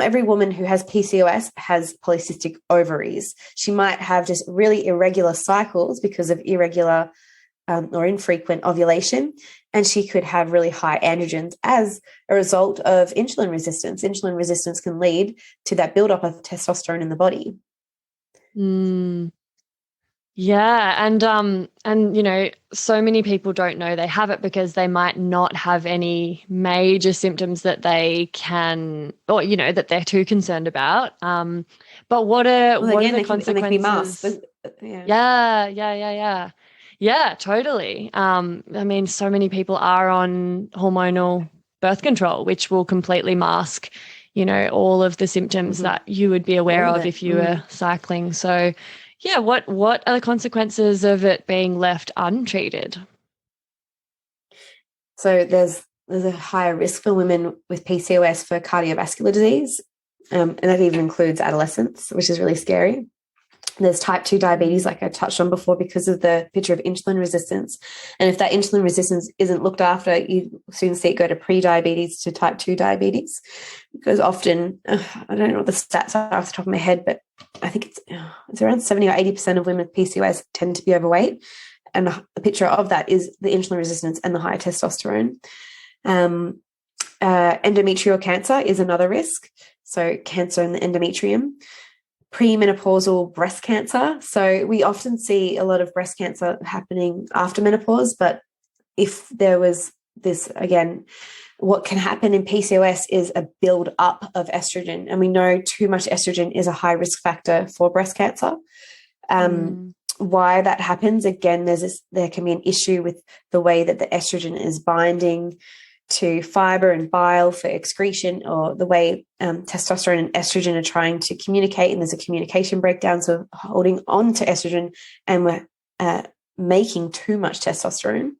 every woman who has PCOS has polycystic ovaries. She might have just really irregular cycles because of irregular or infrequent ovulation, and she could have really high androgens as a result of insulin resistance. Insulin resistance can lead to that buildup of testosterone in the body. Mm. Yeah, and so many people don't know they have it because they might not have any major symptoms that they can, or that they're too concerned about. But what are Well, what are again, the they can be masked. consequences? Yeah. Yeah. Yeah, totally. I mean, so many people are on hormonal birth control, which will completely mask, all of the symptoms Mm-hmm. that you would be aware All of of it. if you were cycling. So, yeah, what are the consequences of it being left untreated? So there's a higher risk for women with PCOS for cardiovascular disease, and that even includes adolescents, which is really scary. There's type 2 diabetes, like I touched on before, because of the picture of insulin resistance. And if that insulin resistance isn't looked after, you soon see it go to pre-diabetes to type 2 diabetes. Because often, I don't know what the stats are off the top of my head, but I think it's around 70 or 80% of women with PCOS tend to be overweight. And the picture of that is the insulin resistance and the high testosterone. Endometrial cancer is another risk. So cancer in the endometrium. Premenopausal breast cancer. So we often see a lot of breast cancer happening after menopause, but if there was this, again, what can happen in PCOS is a build up of estrogen. And we know too much estrogen is a high risk factor for breast cancer. Why that happens, again, there can be an issue with the way that the estrogen is binding to fiber and bile for excretion, or the way testosterone and estrogen are trying to communicate, and there's a communication breakdown. So holding on to estrogen, and we're making too much testosterone.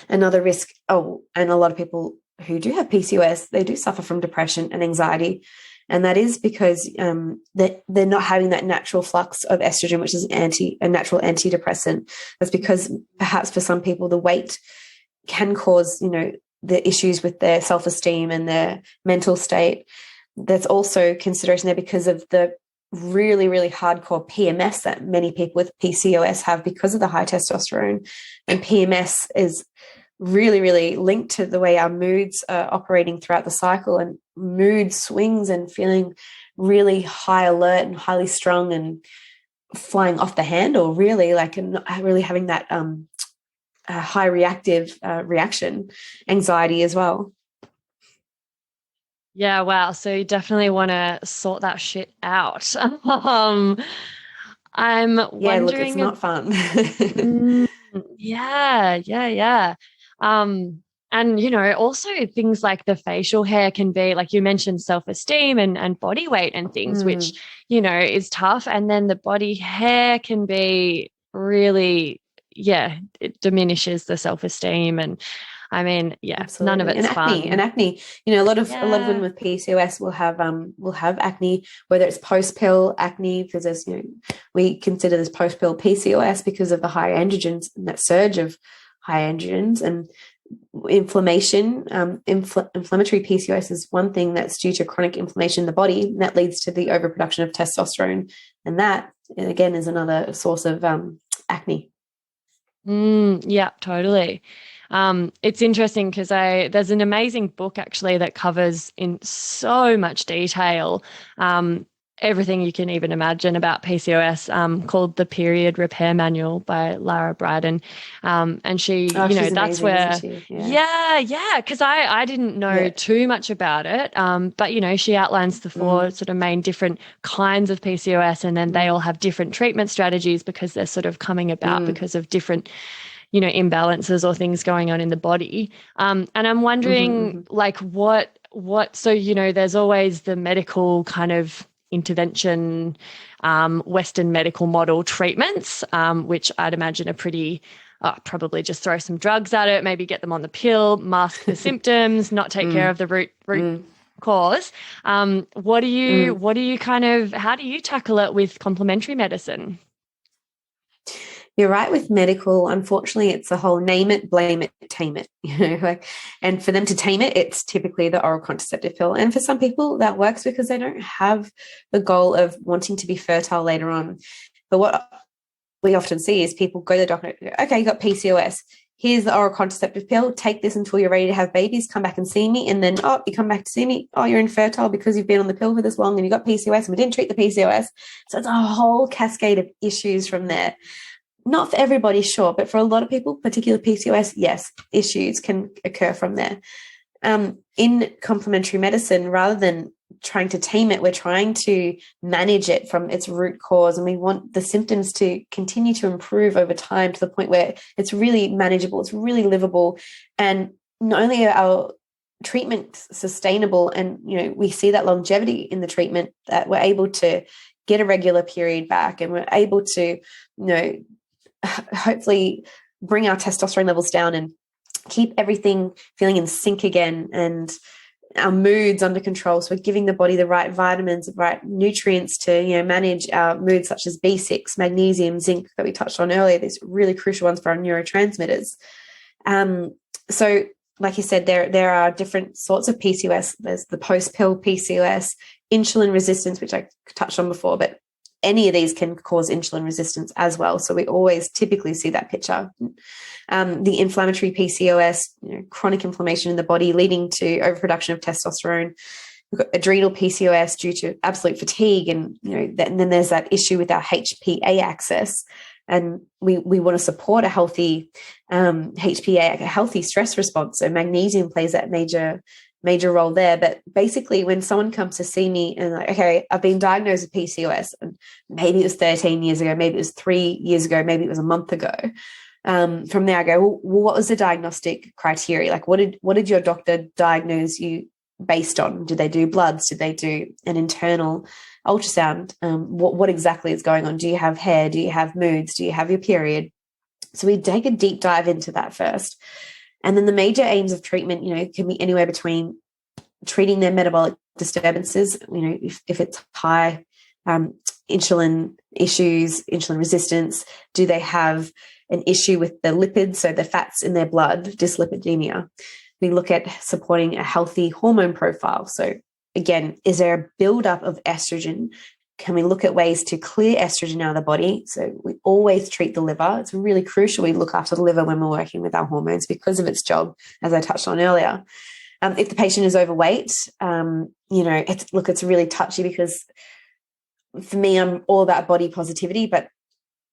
Another risk, and a lot of people who do have PCOS, they do suffer from depression and anxiety. And that is because they're not having that natural flux of estrogen, which is a natural antidepressant. That's because perhaps for some people the weight can cause, the issues with their self-esteem and their mental state. There's also consideration there because of the really, really hardcore PMS that many people with PCOS have because of the high testosterone. And PMS is really, really linked to the way our moods are operating throughout the cycle, and mood swings and feeling really high alert and highly strung and flying off the handle, really, and not really having that high reactive reaction, anxiety as well. Yeah, wow. So you definitely want to sort that shit out. I'm Look, it's wondering. not fun. Yeah. And also things like the facial hair can be, like you mentioned, self-esteem and body weight and things, which is tough. And then the body hair can be really, it diminishes the self-esteem. And I mean, Absolutely. none of it's fun. And acne. A lot of women with PCOS will have acne, whether it's post-pill acne, because there's we consider this post-pill PCOS because of the high androgens and that surge of high androgens, and inflammation. Inflammatory PCOS is one thing that's due to chronic inflammation in the body, and that leads to the overproduction of testosterone, and that again is another source of acne. Yeah, totally. It's interesting because there's an amazing book actually that covers in so much detail everything you can even imagine about PCOS, called The Period Repair Manual by Lara Briden. And she, she's that's amazing, where, isn't she? because I didn't know too much about it. But she outlines the four sort of main different kinds of PCOS, and then they all have different treatment strategies because they're sort of coming about because of different imbalances or things going on in the body. And I'm wondering, like, so, there's always the medical kind of intervention, Western medical model treatments, which I'd imagine are pretty, probably just throw some drugs at it, maybe get them on the pill, mask the symptoms, not take care of the root cause. What do you how do you tackle it with complementary medicine? You're right with medical. Unfortunately, it's a whole name it, blame it, tame it. And for them to tame it, it's typically the oral contraceptive pill. And for some people, that works because they don't have the goal of wanting to be fertile later on. But what we often see is people go to the doctor, okay, you got PCOS. here's the oral contraceptive pill, take this until you're ready to have babies, come back and see me. And then, oh, you come back to see me, oh, you're infertile because you've been on the pill for this long and you got PCOS and we didn't treat the PCOS. So it's a whole cascade of issues from there. Not for everybody, sure, but for a lot of people, particularly PCOS, yes, issues can occur from there. In complementary medicine, rather than trying to tame it, we're trying to manage it from its root cause, and we want the symptoms to continue to improve over time to the point where it's really manageable, it's really livable, and not only are our treatments sustainable, and we see that longevity in the treatment, that we're able to get a regular period back, and we're able to hopefully bring our testosterone levels down and keep everything feeling in sync again, and our moods under control. So we're giving the body the right vitamins, the right nutrients to manage our moods, such as B6, magnesium, zinc that we touched on earlier. These really crucial ones for our neurotransmitters. So like you said, there are different sorts of PCOS. There's the post-pill PCOS, insulin resistance, which I touched on before, but any of these can cause insulin resistance as well. So we always typically see that picture. The inflammatory PCOS, chronic inflammation in the body leading to overproduction of testosterone. We've got adrenal PCOS due to absolute fatigue. And, and then there's that issue with our HPA axis. And we want to support a healthy HPA, a healthy stress response. So magnesium plays that major role there. But basically, when someone comes to see me and like, okay, I've been diagnosed with PCOS, and maybe it was 13 years ago, maybe it was 3 years ago, maybe it was a month ago. From there I go, well, what was the diagnostic criteria? Like, what did your doctor diagnose you based on? Did they do bloods? Did they do an internal ultrasound? What exactly is going on? Do you have hair? Do you have moods? Do you have your period? So we take a deep dive into that first. And then the major aims of treatment, can be anywhere between treating their metabolic disturbances, if it's high insulin issues, insulin resistance, do they have an issue with the lipids, so the fats in their blood, dyslipidemia. We look at supporting a healthy hormone profile. So again, is there a buildup of estrogen? Can we look at ways to clear estrogen out of the body? So we always treat the liver. It's really crucial we look after the liver when we're working with our hormones because of its job, as I touched on earlier. If the patient is overweight, it's really touchy because for me, I'm all about body positivity. But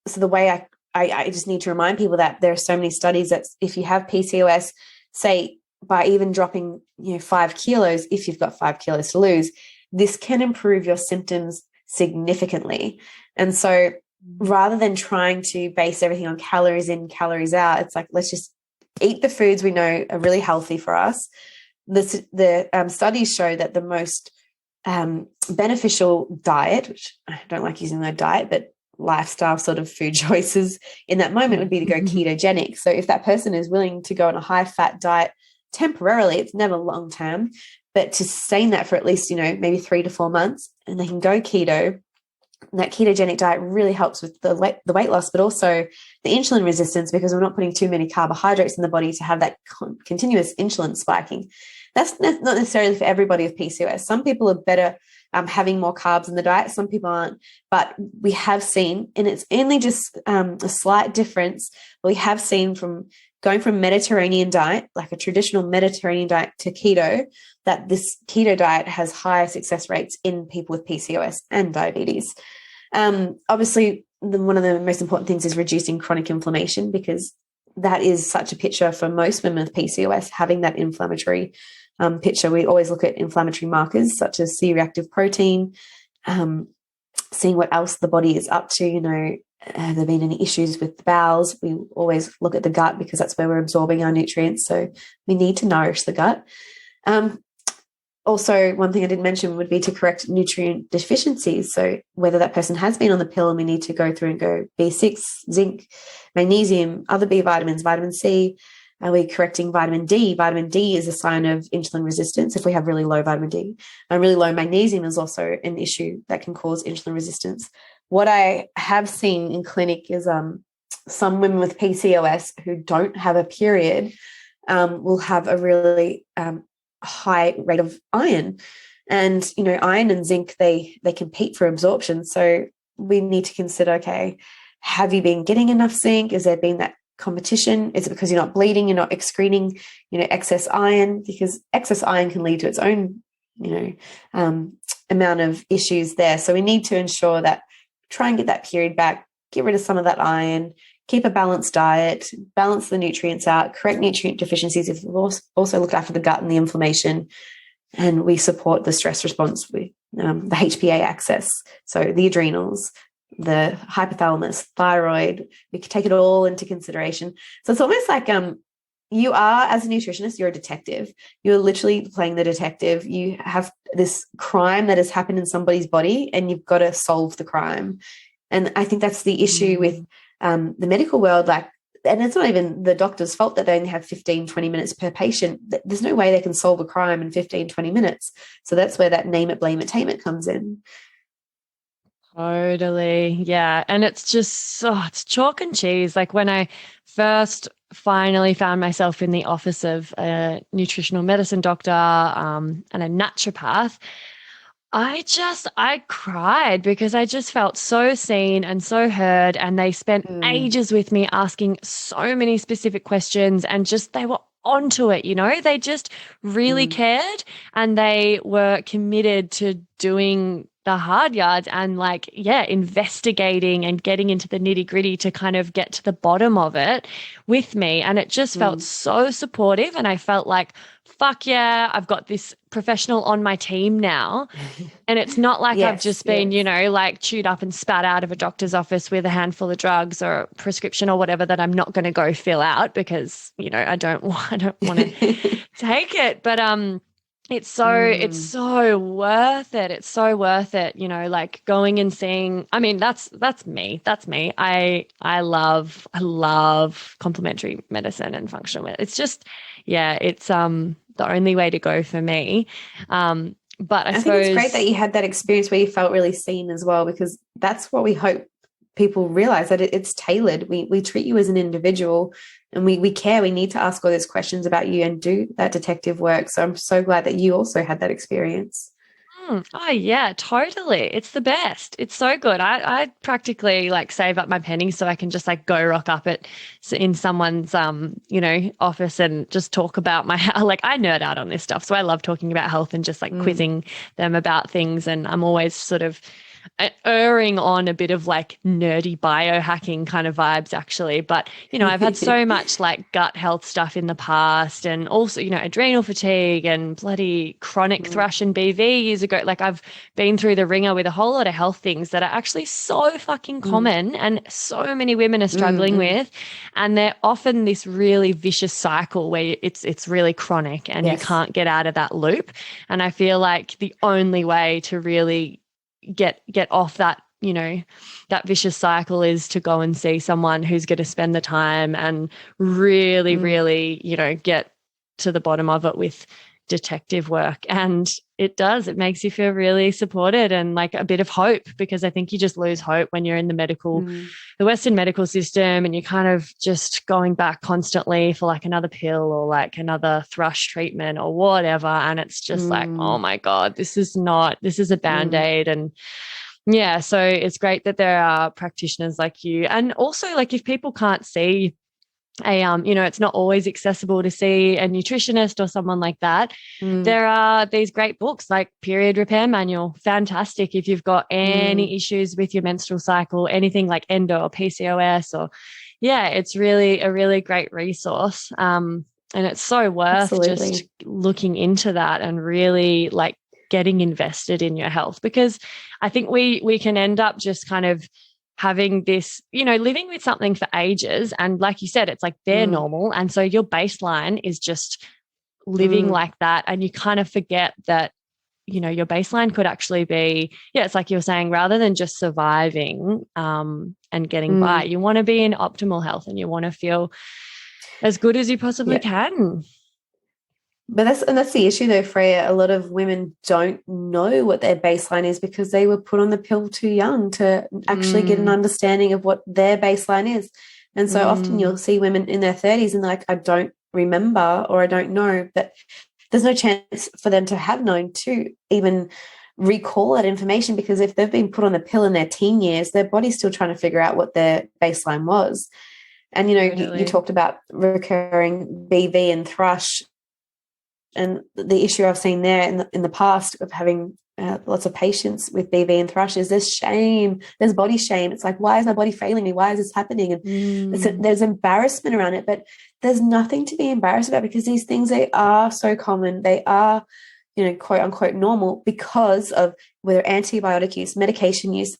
so the way I just need to remind people that there are so many studies that if you have PCOS, say by even dropping 5 kilos, if you've got 5 kilos to lose, this can improve your symptoms significantly. And so rather than trying to base everything on calories in, calories out, it's like, let's just eat the foods we know are really healthy for us. The studies show that the most beneficial diet, which I don't like using the word diet, but lifestyle sort of food choices in that moment would be to go ketogenic. So if that person is willing to go on a high fat diet temporarily, it's never long term, but to sustain that for at least, maybe 3 to 4 months, and they can go keto. And that ketogenic diet really helps with the weight loss, but also the insulin resistance, because we're not putting too many carbohydrates in the body to have that continuous insulin spiking. That's not necessarily for everybody with PCOS. Some people are better having more carbs in the diet. Some people aren't. But we have seen, and it's only just a slight difference, but we have seen from going from Mediterranean diet, like a traditional Mediterranean diet, to keto, that this keto diet has higher success rates in people with PCOS and diabetes. Obviously, one of the most important things is reducing chronic inflammation, because that is such a picture for most women with PCOS, having that inflammatory picture. We always look at inflammatory markers such as C-reactive protein, seeing what else the body is up to, have there been any issues with the bowels? We always look at the gut because that's where we're absorbing our nutrients. So we need to nourish the gut. Also, one thing I didn't mention would be to correct nutrient deficiencies. So whether that person has been on the pill and we need to go through and go B6, zinc, magnesium, other B vitamins, vitamin C. Are we correcting vitamin D? Vitamin D is a sign of insulin resistance if we have really low vitamin D. And really low magnesium is also an issue that can cause insulin resistance. What I have seen in clinic is some women with PCOS who don't have a period will have a really high rate of iron. And, iron and zinc, they compete for absorption. So we need to consider, okay, have you been getting enough zinc? Has there been that competition? Is it because you're not bleeding, you're not excreting, excess iron? Because excess iron can lead to its own, amount of issues there. So we need to ensure that, try and get that period back, get rid of some of that iron, keep a balanced diet, balance the nutrients out, correct nutrient deficiencies. If we also look after the gut and the inflammation, and we support the stress response with the HPA axis, so the adrenals, the hypothalamus, thyroid, we can take it all into consideration. So it's almost like you are, as a nutritionist, you're a detective. You're literally playing the detective. You have this crime that has happened in somebody's body, and you've got to solve the crime. And I think that's the issue with the medical world. And it's not even the doctor's fault that they only have 15, 20 minutes per patient. There's no way they can solve a crime in 15, 20 minutes. So that's where that name it, blame it, tame it comes in. Totally. Yeah. And it's just, it's chalk and cheese. Like when I first finally found myself in the office of a nutritional medicine doctor and a naturopath, I cried because I just felt so seen and so heard. And they spent ages with me asking so many specific questions, and just they were onto it, they just really cared, and they were committed to doing the hard yards and investigating and getting into the nitty gritty to kind of get to the bottom of it with me. And it just felt so supportive. And I felt like, fuck yeah, I've got this professional on my team now. And it's not like I've just been, chewed up and spat out of a doctor's office with a handful of drugs or a prescription or whatever that I'm not going to go fill out because, I don't want to take it. But it's so worth it. It's so worth it, going and seeing. I mean, that's me. That's me. I love complementary medicine and functional medicine. It's just, it's the only way to go for me. But I suppose think it's great that you had that experience where you felt really seen as well, because that's what we hope people realize, that it's tailored. We treat you as an individual, and we care. We need to ask all those questions about you and do that detective work. So I'm so glad that you also had that experience. Oh yeah, totally. It's the best. It's so good. I practically save up my pennies so I can just go rock up in someone's office and just talk about my I nerd out on this stuff. So I love talking about health and just quizzing them about things. And I'm always sort of erring on a bit of nerdy biohacking kind of vibes actually. But, I've had so much gut health stuff in the past, and also, adrenal fatigue and bloody chronic thrush and BV years ago. I've been through the ringer with a whole lot of health things that are actually so fucking common and so many women are struggling with. And they're often this really vicious cycle where it's really chronic and you can't get out of that loop. And I feel like the only way to really get off that, that vicious cycle is to go and see someone who's going to spend the time and really, really, get to the bottom of it with detective work. And it makes you feel really supported and a bit of hope, because I think you just lose hope when you're in the Western medical system, and you're kind of just going back constantly for another pill or another thrush treatment or whatever. And it's just oh my God, this is a Band-Aid. And yeah, so it's great that there are practitioners like you. And also if people can't see it's not always accessible to see a nutritionist or someone like that. There are these great books like Period Repair Manual, fantastic if you've got any issues with your menstrual cycle, anything like endo or PCOS, or it's really a really great resource. And it's so worth just looking into that and really getting invested in your health, because I think we can end up just kind of having this, living with something for ages. And like you said, it's they're normal. And so your baseline is just living like that. And you kind of forget that, your baseline could actually be, it's like you were saying, rather than just surviving and getting by, you want to be in optimal health and you want to feel as good as you possibly can. But that's the issue though, Freya. A lot of women don't know what their baseline is because they were put on the pill too young to actually get an understanding of what their baseline is. And so often you'll see women in their 30s and I don't remember, or I don't know, but there's no chance for them to have known to even recall that information, because if they've been put on the pill in their teen years, their body's still trying to figure out what their baseline was. And, you know, you Totally. talked about recurring BV and thrush, and the issue I've seen there in the past of having lots of patients with BV and thrush is there's shame, there's body shame. It's like, why is my body failing me? Why is this happening? And there's embarrassment around it, but there's nothing to be embarrassed about, because these things, they are so common. They are, you know, quote unquote normal because of whether antibiotic use, medication use.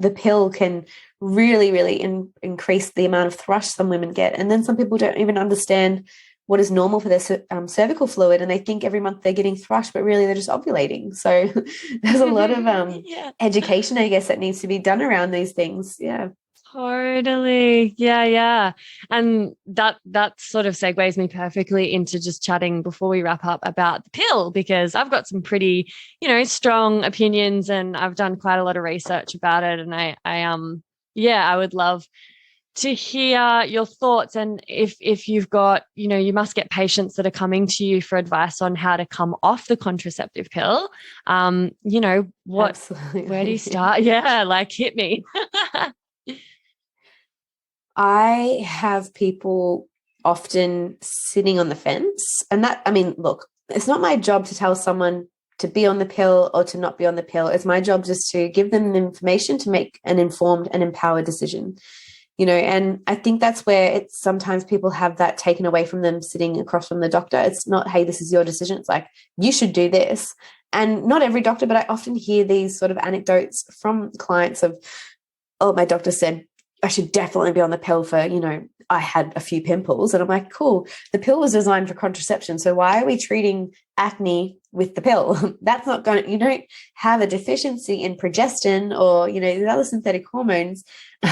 The pill can really, really increase the amount of thrush some women get. And then some people don't even understand what is normal for their cervical fluid, and they think every month they're getting thrush, but really they're just ovulating. So there's a lot of education, I guess, that needs to be done around these things. Yeah. Totally. Yeah. And that sort of segues me perfectly into just chatting before we wrap up about the pill, because I've got some pretty, you know, strong opinions, and I've done quite a lot of research about it. And I would love to hear your thoughts. And if you've got, you know, you must get patients that are coming to you for advice on how to come off the contraceptive pill. You know, Absolutely. where do you start? Yeah, like hit me. I have people often sitting on the fence, and that, I mean, look, it's not my job to tell someone to be on the pill or to not be on the pill. It's my job just to give them the information to make an informed and empowered decision. You know, and I think that's where it's sometimes people have that taken away from them sitting across from the doctor. It's not, hey, this is your decision. It's like, you should do this. And not every doctor, but I often hear these sort of anecdotes from clients of, oh, my doctor said I should definitely be on the pill for, you know, I had a few pimples. And I'm like, cool, the pill was designed for contraception. So why are we treating acne with the pill? That's not going to, you don't have a deficiency in progestin or, you know, the other synthetic hormones.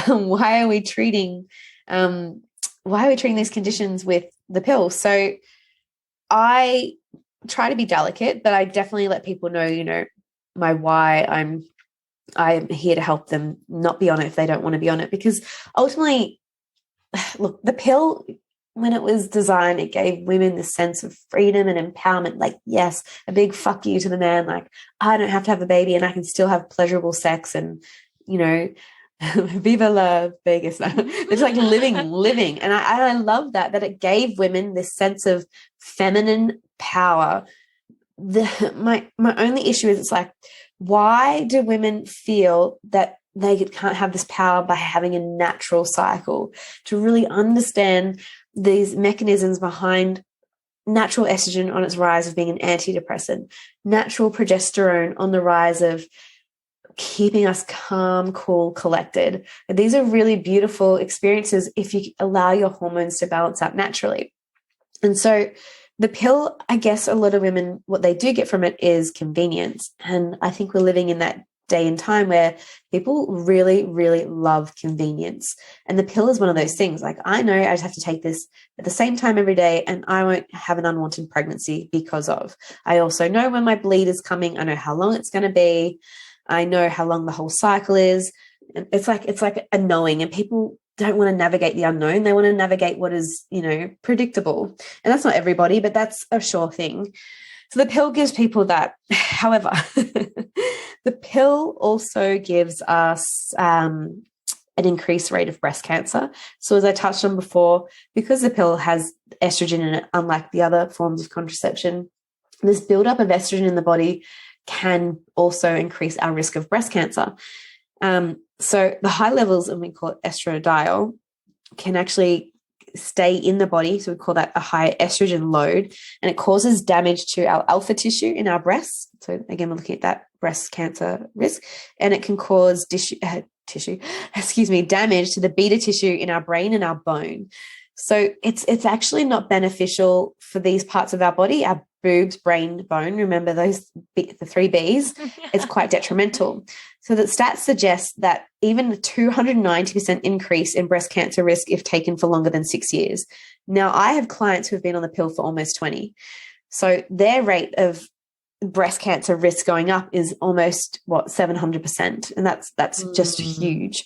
Why are we treating these conditions with the pill? So I try to be delicate, but I definitely let people know, you know, my why. I'm here to help them not be on it if they don't want to be on it, because ultimately, look, the pill, when it was designed, it gave women this sense of freedom and empowerment. Like, yes, a big fuck you to the man. Like, I don't have to have a baby and I can still have pleasurable sex, and, you know, viva la Vegas. It's like living. And I love that it gave women this sense of feminine power. My only issue is, it's like, why do women feel that they can't have this power by having a natural cycle? To really understand these mechanisms behind natural estrogen on its rise of being an antidepressant, natural progesterone on the rise of keeping us calm, cool, collected. And these are really beautiful experiences if you allow your hormones to balance out naturally. And so the pill, I guess a lot of women, what they do get from it is convenience. And I think we're living in that day and time where people really, really love convenience. And the pill is one of those things. Like, I know I just have to take this at the same time every day and I won't have an unwanted pregnancy because of. I also know when my bleed is coming. I know how long it's going to be. I know how long the whole cycle is. It's like a knowing, and people don't want to navigate the unknown. They want to navigate what is, you know, predictable. And that's not everybody, but that's a sure thing. So the pill gives people that. However, the pill also gives us an increased rate of breast cancer. So as I touched on before, because the pill has estrogen in it, unlike the other forms of contraception, this buildup of estrogen in the body can also increase our risk of breast cancer. So the high levels, and we call it estradiol, can actually stay in the body. So we call that a high estrogen load, and it causes damage to our alpha tissue in our breasts. So again, we're looking at that breast cancer risk, and it can cause damage to the beta tissue in our brain and our bone. So it's actually not beneficial for these parts of our body, our boobs, brain, bone. Remember those, the 3 Bs. It's quite detrimental. So the stats suggest that even a 290% increase in breast cancer risk if taken for longer than 6 years. Now, I have clients who have been on the pill for almost 20. So their rate of breast cancer risk going up is almost 700%, and that's just huge.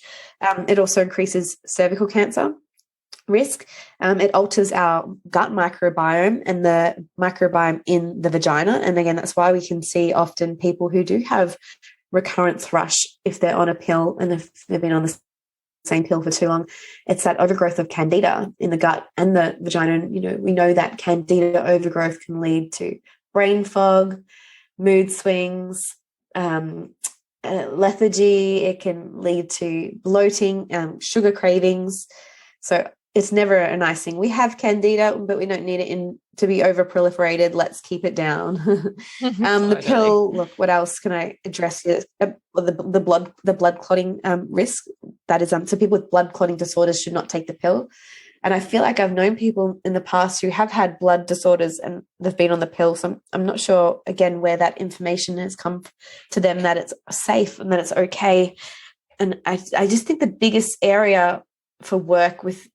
It also increases cervical cancer risk. It alters our gut microbiome and the microbiome in the vagina. And again, that's why we can see often people who do have recurrent thrush if they're on a pill and if they've been on the same pill for too long, it's that overgrowth of candida in the gut and the vagina. And, we know that candida overgrowth can lead to brain fog, mood swings, lethargy. It can lead to bloating, sugar cravings. So it's never a nice thing. We have candida, but we don't need it to be over proliferated. Let's keep it down. The pill. Look, what else can I address here? The blood clotting risk. That is, so people with blood clotting disorders should not take the pill. And I feel like I've known people in the past who have had blood disorders and they've been on the pill. So I'm not sure, again, where that information has come to them that it's safe and that it's okay. And I just think the biggest area for work with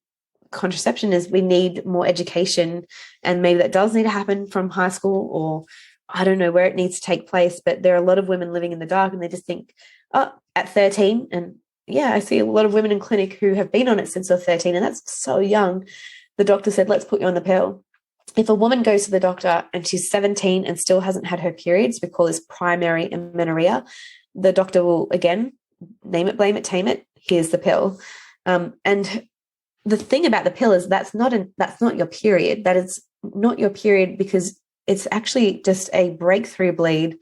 contraception is we need more education, and maybe that does need to happen from high school, or I don't know where it needs to take place. But there are a lot of women living in the dark, and they just think, oh, at 13, and yeah, I see a lot of women in clinic who have been on it since they're 13, and that's so young. The doctor said, let's put you on the pill. If a woman goes to the doctor and she's 17 and still hasn't had her periods, we call this primary amenorrhea, the doctor will, again, name it, blame it, tame it, here's the pill. And the thing about the pill is that's not your period. That is not your period because it's actually just a breakthrough bleed.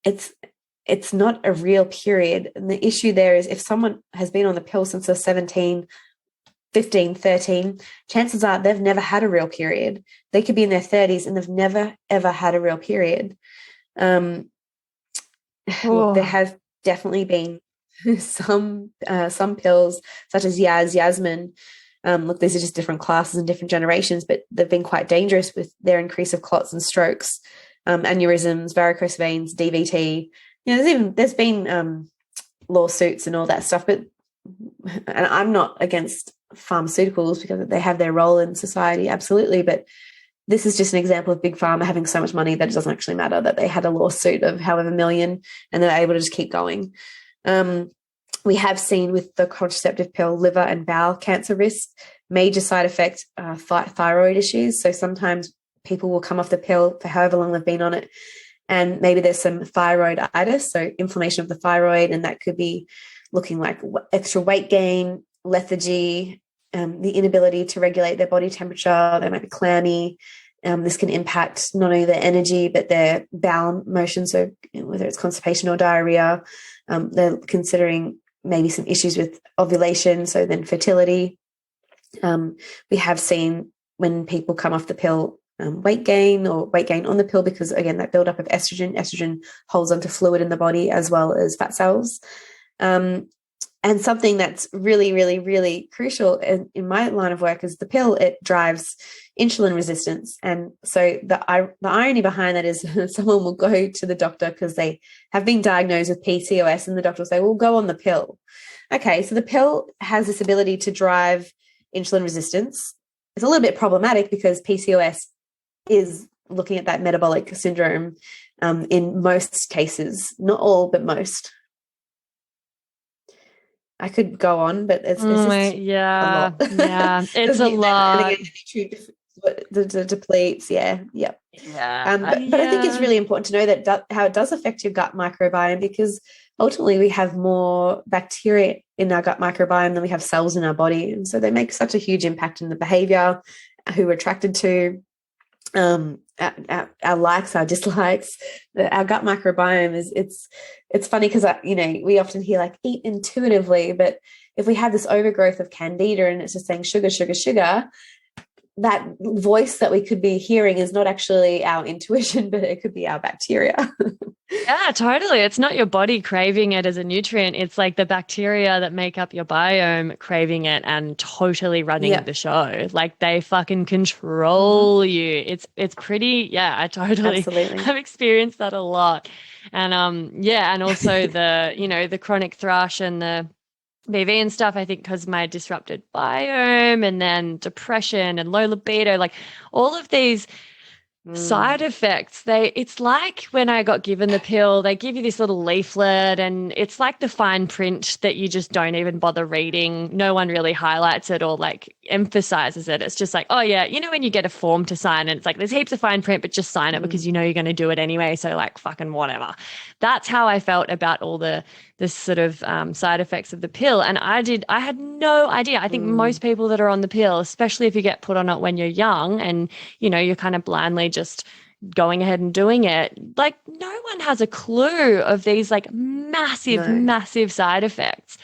It's not a real period. And the issue there is if someone has been on the pill since they're 17, 15, 13, chances are they've never had a real period. They could be in their 30s and they've never, ever had a real period. There have definitely been some pills such as Yasmin. Look, these are just different classes and different generations, but they've been quite dangerous with their increase of clots and strokes, aneurysms, varicose veins, DVT. There's been lawsuits and all that stuff, and I'm not against pharmaceuticals because they have their role in society, absolutely. But this is just an example of Big Pharma having so much money that it doesn't actually matter that they had a lawsuit of however million and they're able to just keep going. We have seen with the contraceptive pill liver and bowel cancer risk, major side effect, thyroid issues. So sometimes people will come off the pill for however long they've been on it, and maybe there's some thyroiditis, so inflammation of the thyroid, and that could be looking like extra weight gain, lethargy, the inability to regulate their body temperature. They might be clammy. This can impact not only their energy, but their bowel motion. So whether it's constipation or diarrhea, they're considering maybe some issues with ovulation. So then fertility. We have seen when people come off the pill, weight gain or weight gain on the pill, because again, that buildup of estrogen holds onto fluid in the body as well as fat cells. And something that's really, really, really crucial in my line of work is the pill. It drives insulin resistance. And so the irony behind that is someone will go to the doctor because they have been diagnosed with PCOS, and the doctor will say, well, go on the pill. Okay, so the pill has this ability to drive insulin resistance. It's a little bit problematic because PCOS is looking at that metabolic syndrome in most cases, not all, but most. I could go on, but it's just yeah, a lot. Yeah, it's a lot. The depletes, yeah. Yeah. But I think it's really important to know that how it does affect your gut microbiome, because ultimately we have more bacteria in our gut microbiome than we have cells in our body, and so they make such a huge impact in the behavior, who we're attracted to, our likes, our dislikes. Our gut microbiome is it's funny because we often hear like eat intuitively, but if we have this overgrowth of candida and it's just saying sugar, sugar, sugar, that voice that we could be hearing is not actually our intuition, but it could be our bacteria. Yeah, totally. It's not your body craving it as a nutrient. It's like the bacteria that make up your biome craving it and totally running the show. Like they fucking control you. It's pretty, I totally have experienced that a lot. And and also the chronic thrush and the BV and stuff, I think because my disrupted biome and then depression and low libido, like all of these Side effects, it's like when I got given the pill, they give you this little leaflet and it's like the fine print that you just don't even bother reading. No one really highlights it or like emphasizes it. It's just like, oh yeah, you know when you get a form to sign and it's like there's heaps of fine print, but just sign it because you know you're going to do it anyway. So like fucking whatever. That's how I felt about all the sort of side effects of the pill. And I had no idea. I think most people that are on the pill, especially if you get put on it when you're young and, you know, you're kind of blindly just going ahead and doing it, like no one has a clue of these like massive side effects.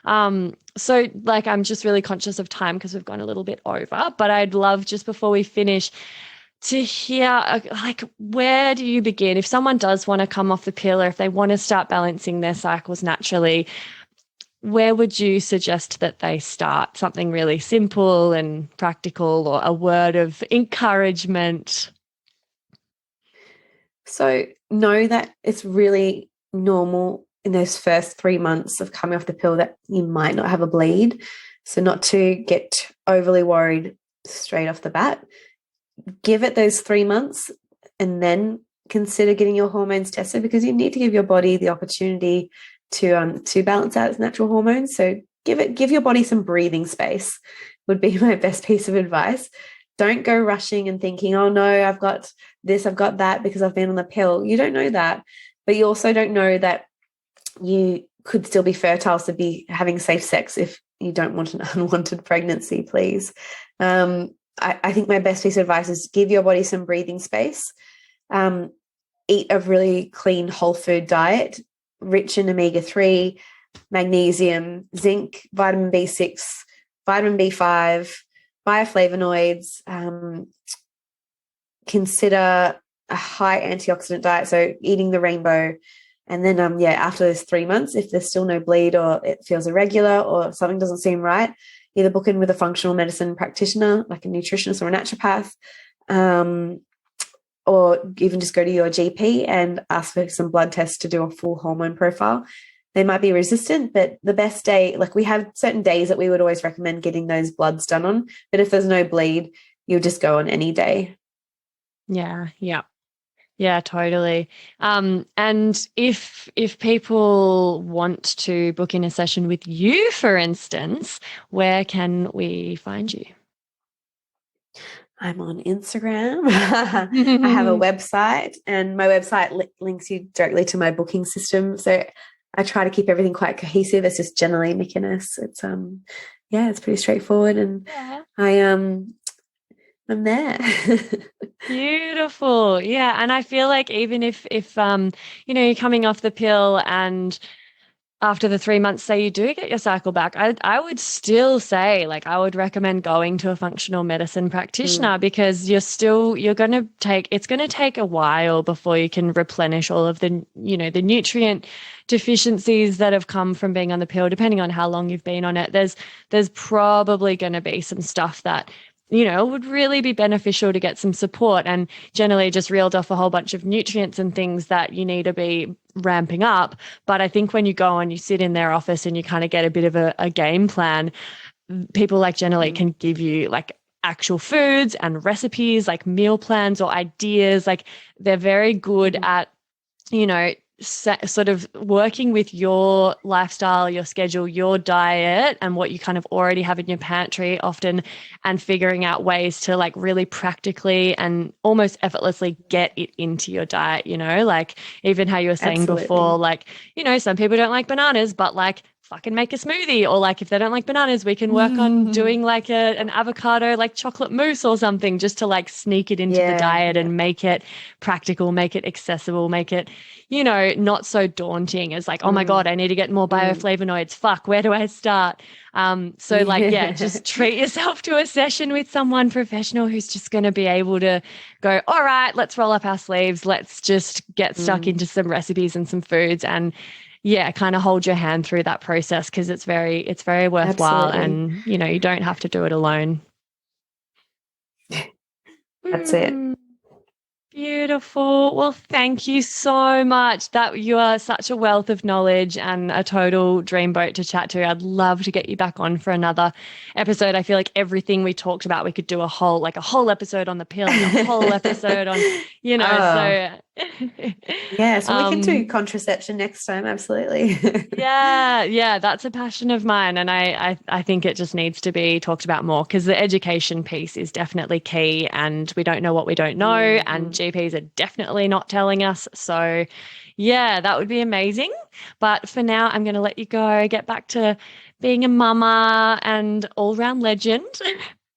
So like I'm just really conscious of time because we've gone a little bit over, but I'd love just before we finish to hear like where do you begin if someone does want to come off the pill or if they want to start balancing their cycles naturally, where would you suggest that they start? Something really simple and practical or a word of encouragement? So know that it's really normal in those first 3 months of coming off the pill that you might not have a bleed. So not to get overly worried straight off the bat. Give it those 3 months and then consider getting your hormones tested because you need to give your body the opportunity to balance out its natural hormones. So give your body some breathing space would be my best piece of advice. Don't go rushing and thinking, oh no, I've got this, I've got that because I've been on the pill. You don't know that, but you also don't know that you could still be fertile to be having safe sex if you don't want an unwanted pregnancy, please. I think my best piece of advice is give your body some breathing space. Eat a really clean whole food diet, rich in omega-3, magnesium, zinc, vitamin B6, vitamin B5, bioflavonoids. Consider a high antioxidant diet, so eating the rainbow. And then, after those 3 months, if there's still no bleed or it feels irregular or something doesn't seem right, either book in with a functional medicine practitioner, like a nutritionist or a naturopath, or even just go to your GP and ask for some blood tests to do a full hormone profile. They might be resistant, but the best day, like we have certain days that we would always recommend getting those bloods done on. But if there's no bleed, you'll just go on any day. Yeah, totally. And if people want to book in a session with you, for instance, where can we find you? I'm on Instagram. I have a website, and my website links you directly to my booking system. So I try to keep everything quite cohesive. It's just Jennalea McInnes. It's it's pretty straightforward, and I'm there. Beautiful. Yeah. And I feel like even if you're coming off the pill and after the 3 months, say you do get your cycle back, I would still say, like, I would recommend going to a functional medicine practitioner because it's going to take a while before you can replenish all of the nutrient deficiencies that have come from being on the pill, depending on how long you've been on it. There's probably going to be some stuff that would really be beneficial to get some support. And generally just reeled off a whole bunch of nutrients and things that you need to be ramping up. But I think when you go and you sit in their office and you kind of get a bit of a game plan, people like Jennalea can give you like actual foods and recipes, like meal plans or ideas. Like they're very good at, sort of working with your lifestyle, your schedule, your diet, and what you kind of already have in your pantry often, and figuring out ways to like really practically and almost effortlessly get it into your diet, like even how you were saying before, like, some people don't like bananas, but like fucking make a smoothie, or like if they don't like bananas, we can work on doing like an avocado like chocolate mousse or something, just to like sneak it into the diet and make it practical, make it accessible, make it not so daunting as like, oh my God, I need to get more bioflavonoids, fuck, where do I start? Just treat yourself to a session with someone professional who's just going to be able to go, all right, let's roll up our sleeves, let's just get stuck into some recipes and some foods, and kind of hold your hand through that process, because it's very worthwhile. Absolutely. And, you don't have to do it alone. That's it. Beautiful. Well, thank you so much. That you are such a wealth of knowledge and a total dreamboat to chat to. I'd love to get you back on for another episode. I feel like everything we talked about, we could do a whole episode on the pill and a whole episode on, Oh, so yes, we can do um contraception next time. Absolutely. yeah, that's a passion of mine, and I think it just needs to be talked about more because the education piece is definitely key, and we don't know what we don't know, and Mhm. GPs are definitely not telling us. So, yeah, that would be amazing. But for now, I'm going to let you go, get back to being a mama and all-round legend.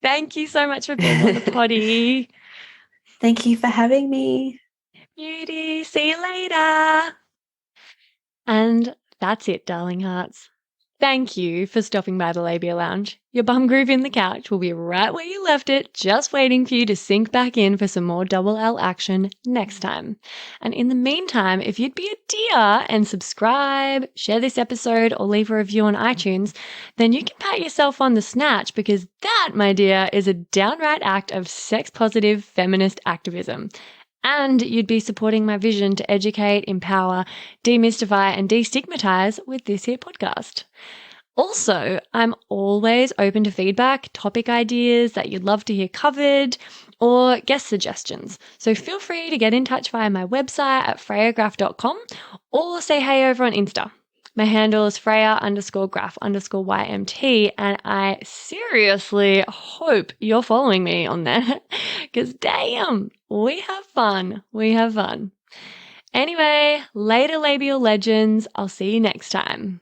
Thank you so much for being on the potty. Thank you for having me. Beauty, see you later. And that's it, darling hearts. Thank you for stopping by the Labia Lounge. Your bum groove in the couch will be right where you left it, just waiting for you to sink back in for some more double L action next time. And in the meantime, if you'd be a dear and subscribe, share this episode, or leave a review on iTunes, then you can pat yourself on the snatch because that, my dear, is a downright act of sex-positive feminist activism. And you'd be supporting my vision to educate, empower, demystify, and destigmatize with this here podcast. Also, I'm always open to feedback, topic ideas that you'd love to hear covered, or guest suggestions. So feel free to get in touch via my website at freyagraph.com or say hey over on Insta. My handle is Freya_graph_YMT, and I seriously hope you're following me on there because damn, we have fun. We have fun. Anyway, later labial legends. I'll see you next time.